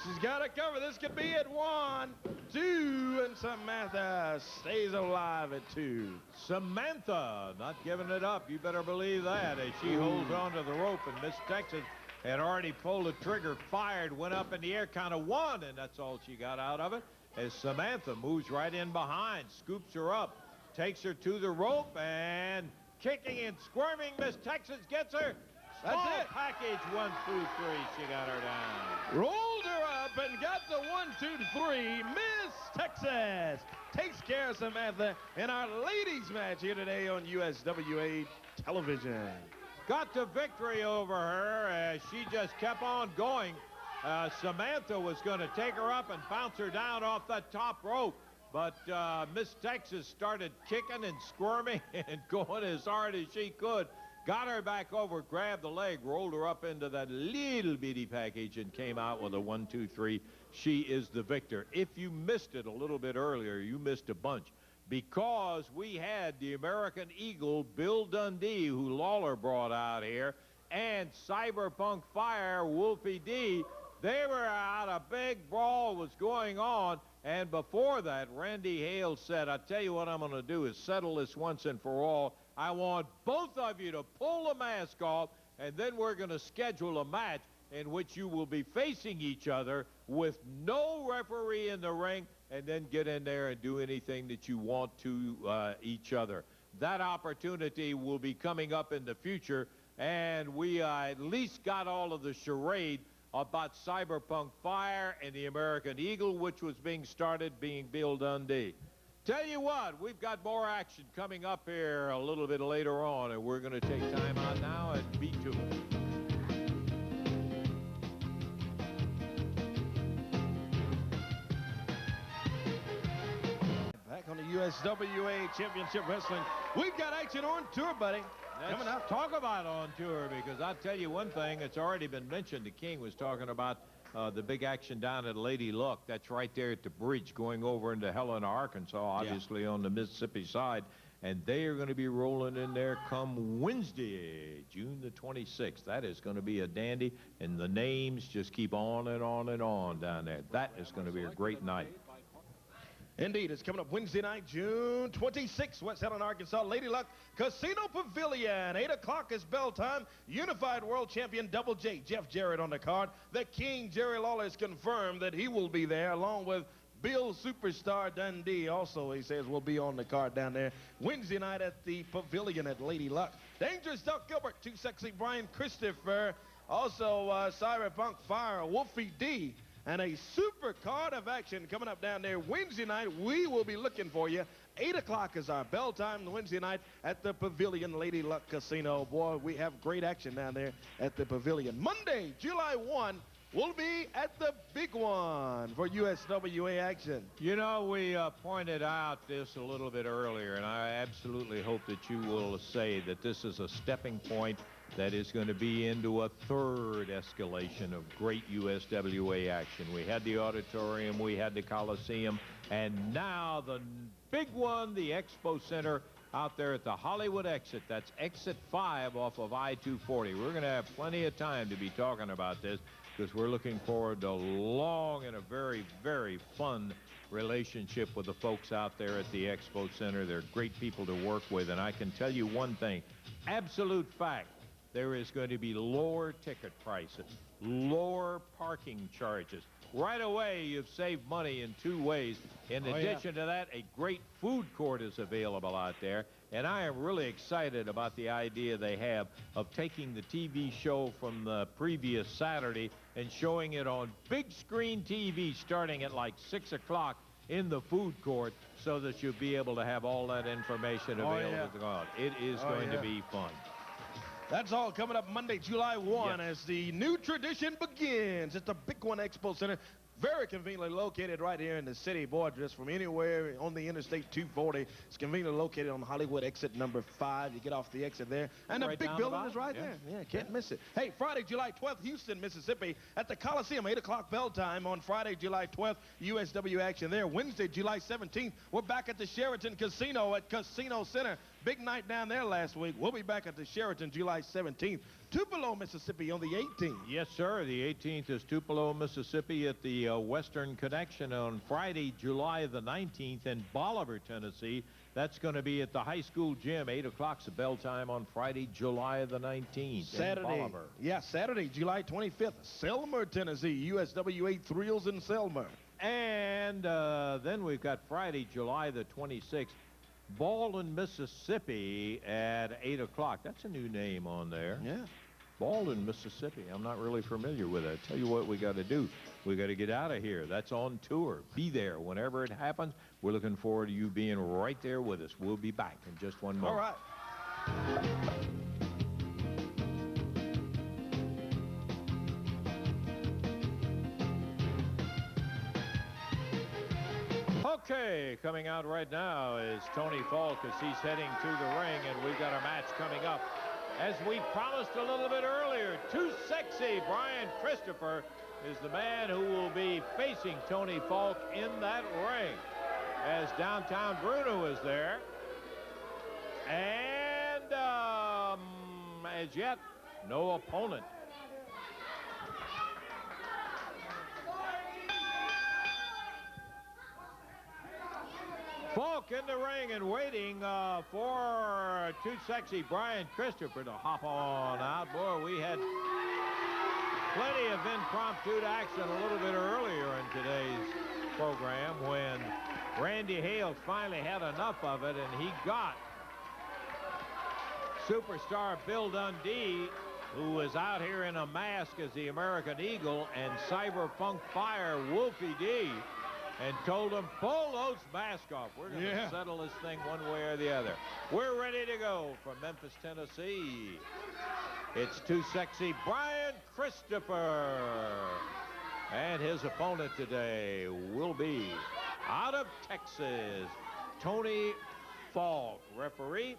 She's got to cover. This could be at 1, 2, and Samantha stays alive at 2. Samantha not giving it up. You better believe that, as she holds onto the rope, and Miss Texas had already pulled the trigger, fired, went up in the air, kind of won, and that's all she got out of it, as Samantha moves right in behind, scoops her up, takes her to the rope, and kicking and squirming, Miss Texas gets her. Small package, 1, 2, 3. She got her down. Rolled her up and got the 1, 2, 3. Miss Texas takes care of Samantha in our ladies match here today on USWA television. Got the victory over her as she just kept on going. Samantha was going to take her up and bounce her down off that top rope. But Miss Texas started kicking and squirming and going as hard as she could. Got her back over, grabbed the leg, rolled her up into that little bitty package, and came out with a 1, 2, 3. She is the victor. If you missed it a little bit earlier, you missed a bunch, because we had the American Eagle, Bill Dundee, who Lawler brought out here, and Cyberpunk Fire, Wolfie D. They were out. A big brawl was going on. And before that, Randy Hale said, I tell you what I'm going to do is settle this once and for all. I want both of you to pull the mask off, and then we're going to schedule a match in which you will be facing each other with no referee in the ring, and then get in there and do anything that you want to each other. That opportunity will be coming up in the future, and we at least got all of the charade about Cyberpunk Fire and the American Eagle, which was being started, being Bill Dundee. Tell you what, we've got more action coming up here a little bit later on, and we're going to take time out now and be to it. Back on the USWA Championship Wrestling. We've got action on tour, buddy. Coming up. Talk about on tour, because I'll tell you one thing, it's already been mentioned. The King was talking about the big action down at Lady Luck. That's right there at the bridge going over into Helena, Arkansas, obviously on the Mississippi side. And they are going to be rolling in there come Wednesday, June the 26th. That is going to be a dandy, and the names just keep on and on and on down there. That is going to be a great night. Indeed, it's coming up Wednesday night, June 26th, West Helena, Arkansas, Lady Luck Casino Pavilion. 8 o'clock is bell time. Unified World Champion Double J, Jeff Jarrett on the card. The King, Jerry Lawler, has confirmed that he will be there, along with Bill Superstar Dundee. Also, he says, will be on the card down there Wednesday night at the Pavilion at Lady Luck. Dangerous Duck Gilbert, Too Sexy Brian Christopher. Also, Cyberpunk Fire, Wolfie D. and a super card of action coming up down there Wednesday night. We will be looking for you. 8 o'clock is our bell time Wednesday night at the Pavilion Lady Luck Casino. Boy, we have great action down there at the Pavilion. Monday, July 1, we'll be at the big one for USWA action. You know, we pointed out this a little bit earlier, and I absolutely hope that you will say that this is a stepping point that is going to be into a third escalation of great USWA action. We had the auditorium, we had the Coliseum, and now the big one, the Expo Center out there at the Hollywood exit. That's exit 5 off of I-240. We're going to have plenty of time to be talking about this because we're looking forward to a long and a very, very fun relationship with the folks out there at the Expo Center. They're great people to work with, and I can tell you one thing, absolute fact, there is going to be lower ticket prices, lower parking charges. Right away, you've saved money in 2 ways. In addition to that, a great food court is available out there. And I am really excited about the idea they have of taking the TV show from the previous Saturday and showing it on big screen TV starting at like 6 o'clock in the food court so that you'll be able to have all that information available to God. It is going to be fun. That's all coming up Monday, July 1, as the new tradition begins. It's the Big One Expo Center, very conveniently located right here in the city. Boy, just from anywhere on the Interstate 240. It's conveniently located on Hollywood exit number 5. You get off the exit there, and the big building is right there. Yeah, can't miss it. Hey, Friday, July 12th, Houston, Mississippi, at the Coliseum, 8 o'clock bell time on Friday, July 12th, USW action there. Wednesday, July 17th, we're back at the Sheraton Casino at Casino Center. Big night down there last week. We'll be back at the Sheraton July 17th. Tupelo, Mississippi on the 18th. Yes, sir. The 18th is Tupelo, Mississippi at the Western Connection on Friday, July the 19th. In Bolivar, Tennessee, that's going to be at the high school gym. 8 o'clock's the bell time on Friday, July the 19th. Saturday. In Bolivar. Yeah, Saturday, July 25th. Selmer, Tennessee. USWA Thrills in Selmer. And then we've got Friday, July the 26th. Baldwin, Mississippi at 8 o'clock. That's a new name on there. Yeah. Baldwin, Mississippi. I'm not really familiar with it. Tell you what we got to do. We got to get out of here. That's on tour. Be there whenever it happens. We're looking forward to you being right there with us. We'll be back in just one moment. All right. Okay, coming out right now is Tony Falk as he's heading to the ring, and we've got a match coming up. As we promised a little bit earlier, Too Sexy Brian Christopher is the man who will be facing Tony Falk in that ring. As Downtown Bruno is there. And as yet, no opponent. Falk in the ring and waiting for Too Sexy Brian Christopher to hop on out. Boy, we had plenty of impromptu action a little bit earlier in today's program when Randy Hale finally had enough of it, and he got superstar Bill Dundee, who was out here in a mask as the American Eagle, and Cyberpunk Fire Wolfie D, and told him, pull those masks off. We're going to settle this thing one way or the other. We're ready to go from Memphis, Tennessee. It's Too Sexy Brian Christopher. And his opponent today will be out of Texas, Tony Falk. Referee,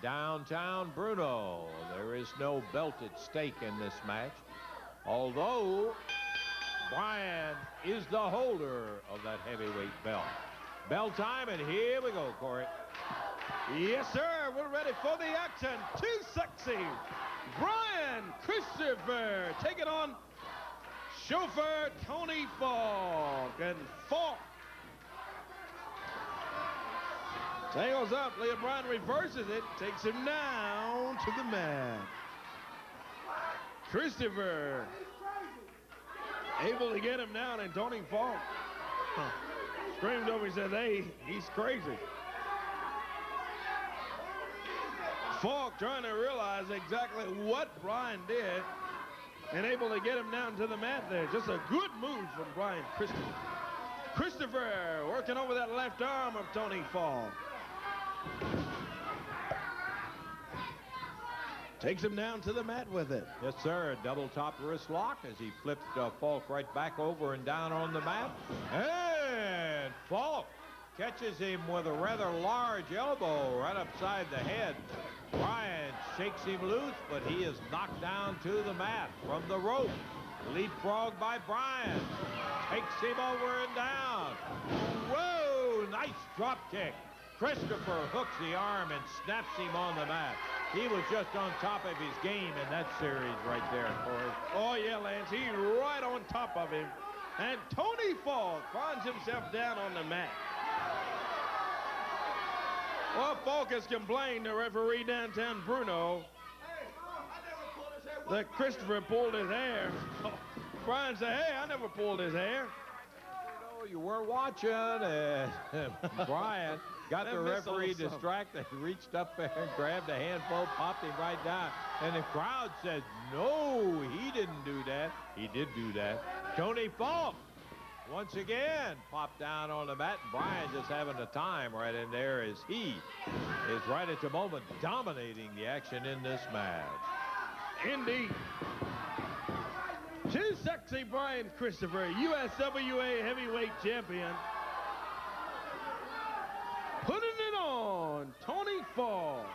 Downtown Bruno. There is no belt at stake in this match, although Brian is the holder of that heavyweight belt. Bell time, and here we go, Corey. Yes, sir. We're ready for the action. Too Sexy Brian Christopher taking on chauffeur Tony Falk. And Falk tangles up. Leah Bryan reverses it, takes him down to the mat. Christopher able to get him down, and Tony Falk screamed over and said, hey, he's crazy. Falk trying to realize exactly what Brian did. and able to get him down to the mat there. Just a good move from Brian Christopher. Christopher working over that left arm of Tony Falk. Takes him down to the mat with it. Yes, sir. A double top wrist lock as he flipped Falk right back over and down on the mat. And Falk catches him with a rather large elbow right upside the head. Brian shakes him loose, but he is knocked down to the mat from the rope. Leapfrog by Brian. Takes him over and down. Whoa, nice drop kick. Christopher hooks the arm and snaps him on the mat. He was just on top of his game in that series right there, Corey. Oh, yeah, Lance. He's right on top of him. And Tony Falk finds himself down on the mat. Well, Falk has complained to referee downtown Bruno that Christopher pulled his hair. Brian said, hey, I never pulled his hair. You weren't watching. Brian got the referee distracted, reached up there and grabbed a handful, popped him right down. And the crowd said, no, he didn't do that. He did do that. Tony Falk, once again, popped down on the mat. And Brian just having a time right in there as he is right at the moment dominating the action in this match. Indeed. Too sexy Brian Christopher, USWA heavyweight champion. Putting it on Tony Falk.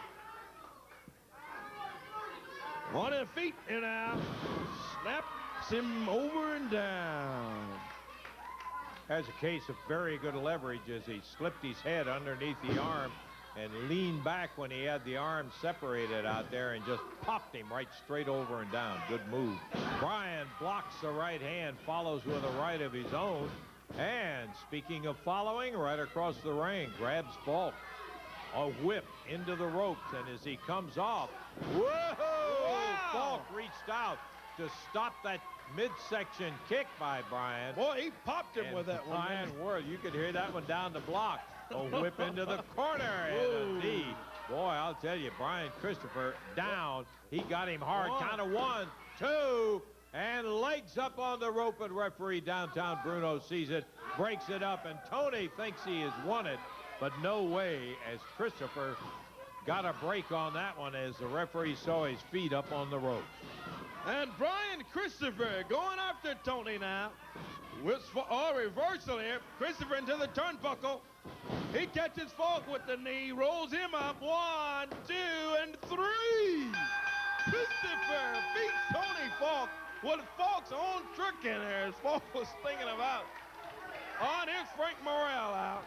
On his feet and now snaps him over and down. Has a case of very good leverage as he slipped his head underneath the arm and leaned back when he had the arm separated out there and just popped him right straight over and down. Good move. Brian blocks the right hand, follows with a right of his own. And speaking of following, right across the ring, grabs Falk. A whip into the ropes, and as he comes off, whoa! Wow. Falk reached out to stop that midsection kick by Brian. Boy, he popped him with that one. Brian Ward, you could hear that one down the block. A whip into the corner and a knee. Boy, I'll tell you, Brian Christopher down. He got him hard. Count of 1, 2, and legs up on the rope, and referee downtown Bruno sees it, breaks it up, and Tony thinks he has won it, but no way, as Christopher got a break on that one as the referee saw his feet up on the ropes. And Brian Christopher going after Tony now. Reversal here. Christopher into the turnbuckle. He catches Falk with the knee, rolls him up. 1, 2, and 3. Christopher beats Tony Falk with Falk's own trick in there, as Falk was thinking about. On here's Frank Morrell out.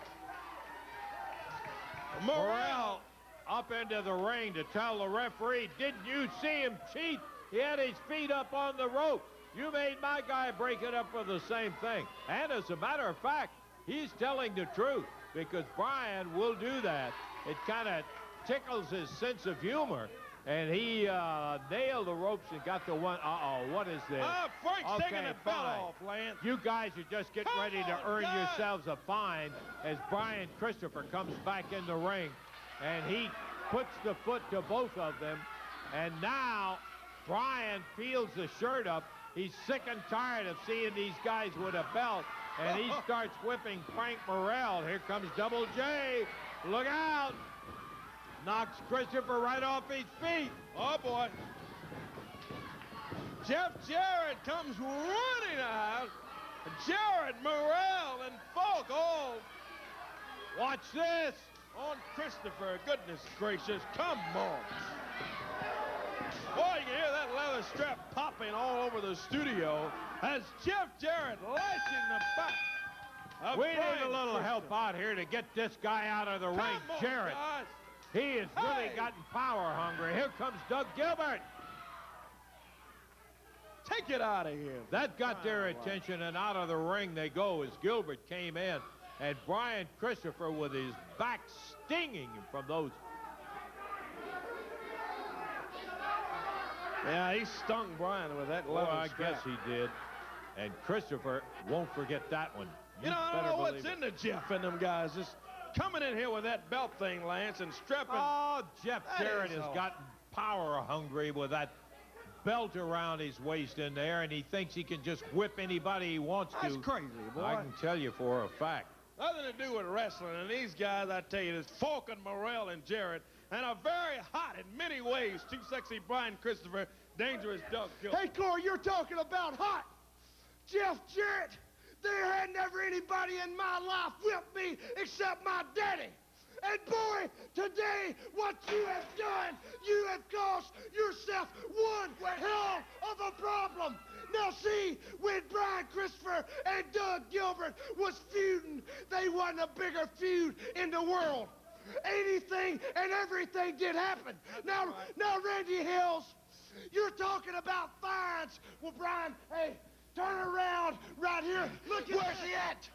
Morrell up into the ring to tell the referee, didn't you see him cheat? He had his feet up on the rope. You made my guy break it up for the same thing. And as a matter of fact, he's telling the truth, because Brian will do that. It kind of tickles his sense of humor. And he nailed the ropes and got the one. Uh-oh, what is this? Frank's taking the belt off, Lance. You guys are just getting ready to earn yourselves a fine as Brian Christopher comes back in the ring. And he puts the foot to both of them. And now Brian peels the shirt up. He's sick and tired of seeing these guys with a belt. And he starts whipping Frank Morrell. Here comes Double J. Look out. Knocks Christopher right off his feet. Oh, boy. Jeff Jarrett comes running out. Jarrett, Morrell, and Falk all. Watch this. On Christopher. Goodness gracious. Come on. Boy, you can hear that leather strap popping all over the studio as Jeff Jarrett lashing the back. We need a little help out here to get this guy out of the ring. Jarrett. Guys. He has really gotten power hungry. Here comes Doug Gilbert. Take it out of here. That got their attention, and out of the ring they go as Gilbert came in. And Brian Christopher with his back stinging him from those. Yeah, he stung Brian with that leather I strap. guess he did. And Christopher won't forget that one. You know, I don't know what's into Jeff and them guys. Just coming in here with that belt thing, Lance, and strapping. Oh, Jeff Jarrett has gotten power hungry with that belt around his waist in there, and he thinks he can just whip anybody he wants to. That's crazy, boy. I can tell you for a fact. Nothing to do with wrestling, and these guys, I tell you, there's Falcon, Morrell, and Jarrett, and are very hot in many ways. Too Sexy Brian Christopher, Dangerous Doug Gilbert. Hey, Corey, you're talking about hot. Jeff Jarrett, there had never anybody in my life whipped me except my daddy. And boy, today, what you have done, you have caused yourself one hell of a problem. Now see, when Brian Christopher and Doug Gilbert was feuding, they wasn't a bigger feud in the world. Anything and everything did happen. Now, Randy Hills, you're talking about fines. Well, Brian, hey, turn around right here. Look at where's he at?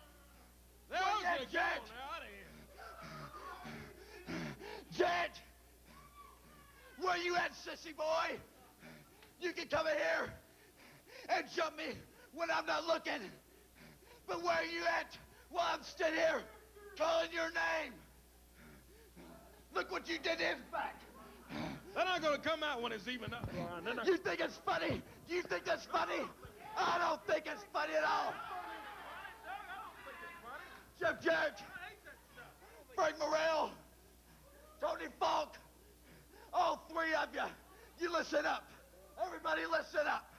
There's the Jet. Jet, where you at, sissy boy? You can come in here and jump me when I'm not looking. But where are you at while I'm standing here calling your name? Look what you did to his back. They're not going to come out when it's even up, Brian. You think it's funny? Do you think that's funny? I don't think it's funny at all. Jeff Jarrett, Frank Morrell, Tony Falk, all three of you listen up. Everybody listen up.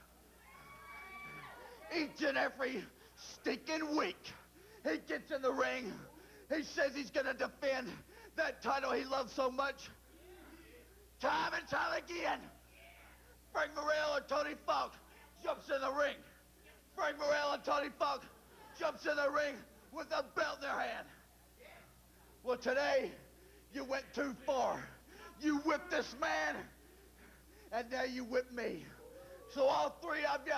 Each and every stinking week, he gets in the ring. He says he's going to defend that title he loves so much. Time and time again, Frank Morrell and Tony Falk jumps in the ring. Frank Morrell and Tony Falk jumps in the ring with a belt in their hand. Well, today, you went too far. You whipped this man, and now you whip me. So all three of you,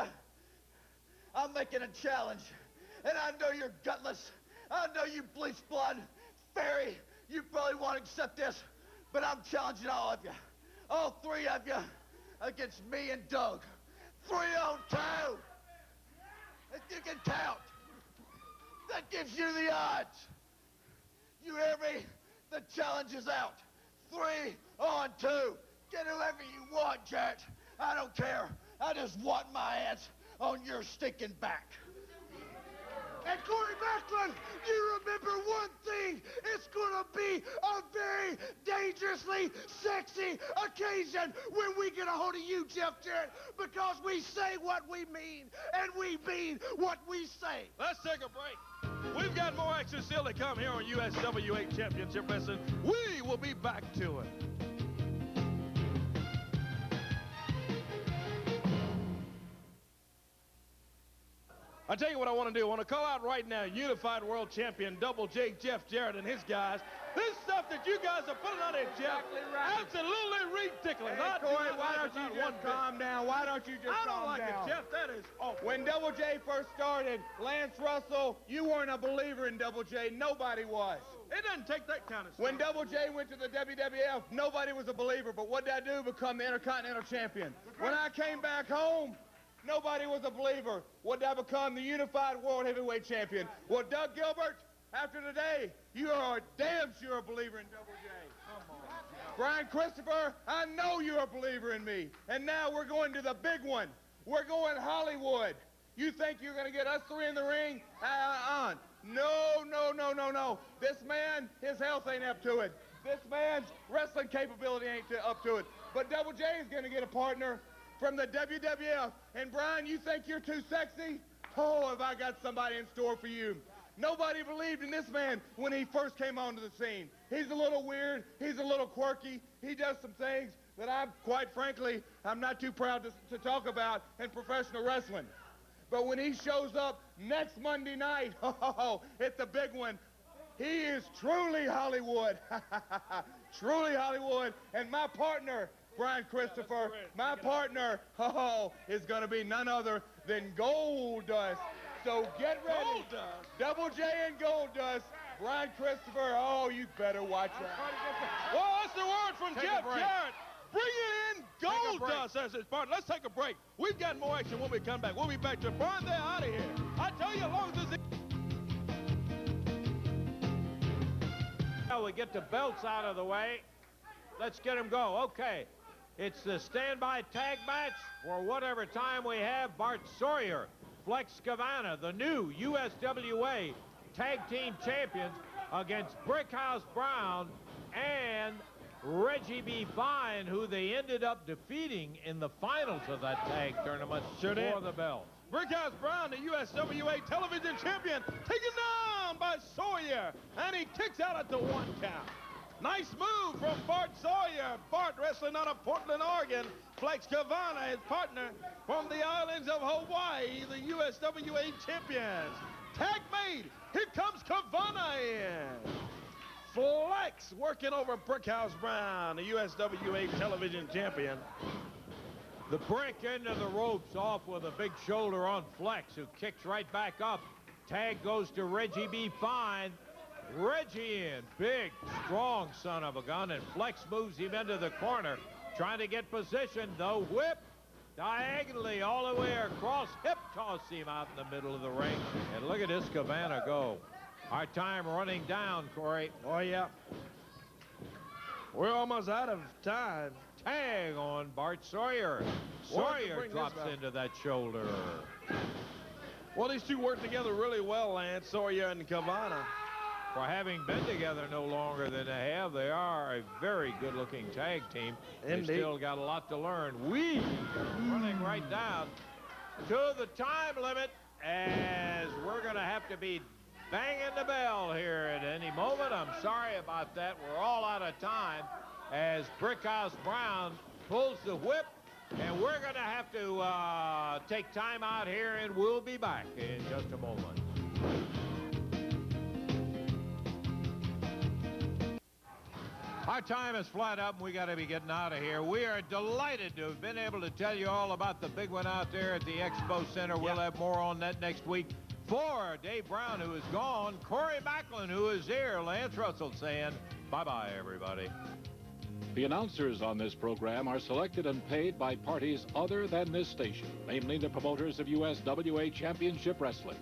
I'm making a challenge. And I know you're gutless. I know you bleach blood. Fairy, you probably won't accept this, but I'm challenging all of you. All three of you against me and Doug. 3-on-2. If you can count, that gives you the odds. You hear me? The challenge is out. 3-on-2. Get whoever you want, Jarrett. I don't care. I just want my hands on your stinking back. And Corey Macklin, you remember one thing. It's going to be a very dangerously sexy occasion when we get a hold of you, Jeff Jarrett, because we say what we mean, and we mean what we say. Let's take a break. We've got more action still to come here on USWA Championship Wrestling. We will be back to it. I tell you what I want to do. I want to call out right now Unified World Champion Double J Jeff Jarrett and his guys. This stuff that you guys are putting on there, Jeff, absolutely ridiculous. Hey, Corey, why don't you just calm down? Why don't you just calm down? I don't like it, Jeff. That is awful. When Double J first started, Lance Russell, you weren't a believer in Double J. Nobody was. It doesn't take that kind of stuff. When Double J went to the WWF, nobody was a believer. But what did I do? Become the Intercontinental Champion. When I came back home, nobody was a believer. What did I become? The Unified World Heavyweight Champion. Well, Doug Gilbert, after today, you are damn sure a believer in Double J. Brian Christopher, I know you're a believer in me. And now we're going to the big one. We're going Hollywood. You think you're going to get us three in the ring? No, no, no, no, no. This man, his health ain't up to it. This man's wrestling capability ain't up to it. But Double J is going to get a partner from the WWF. And Brian, you think you're too sexy? Oh, have I got somebody in store for you. Nobody believed in this man when he first came onto the scene. He's a little weird. He's a little quirky. He does some things that quite frankly, I'm not too proud to talk about in professional wrestling. But when he shows up next Monday night, oh, it's a big one. He is truly Hollywood. Truly Hollywood. And my partner, Brian Christopher, my partner, is going to be none other than Goldust. So get ready. Goldust. Double J and Goldust. Brian Christopher, oh, you better watch out. Well, that's the word from Jeff Jarrett. Bringing in Goldust as his partner. Let's take a break. We've got more action when we come back. We'll be back to Brian. They're out of here. I tell you, as long as this... Well, we get the belts out of the way. Let's get them go. Okay. It's the standby tag match for whatever time we have. Bart Sawyer, Flex Cavana, the new USWA Tag Team Champions, against Brickhouse Brown and Reggie B. Fine, who they ended up defeating in the finals of that tag tournament for the belt. Brickhouse Brown, the USWA television champion, taken down by Sawyer, and he kicks out at the 1 count. Nice move from Bart Sawyer. Bart wrestling out of Portland, Oregon. Flex Cavana, his partner from the islands of Hawaii, the USWA champions. Tag made. Here comes Cavana in. Flex working over Brickhouse Brown, the USWA television champion. The brick into the ropes, off with a big shoulder on Flex, who kicks right back up. Tag goes to Reggie B. Fine. Reggie in, big, strong son of a gun, and Flex moves him into the corner, trying to get position. The whip diagonally all the way across, hip toss him out in the middle of the ring. And look at this Cavana go. Our time running down, Corey. Oh, yeah. We're almost out of time. Tag on Bart Sawyer. Sawyer drops into that shoulder. Well, these two work together really well, Lance, Sawyer and Cavana. For having been together no longer than they have, they are a very good-looking tag team. They still got a lot to learn. We running right down to the time limit, as we're going to have to be banging the bell here at any moment. I'm sorry about that. We're all out of time as Brickhouse Brown pulls the whip, and we're going to have to take time out here, and we'll be back in just a moment. Our time is flat up, and we got to be getting out of here. We are delighted to have been able to tell you all about the big one out there at the Expo Center. We'll have more on that next week. For Dave Brown, who is gone, Corey Macklin, who is here, Lance Russell saying bye-bye, everybody. The announcers on this program are selected and paid by parties other than this station, namely the promoters of USWA Championship Wrestling.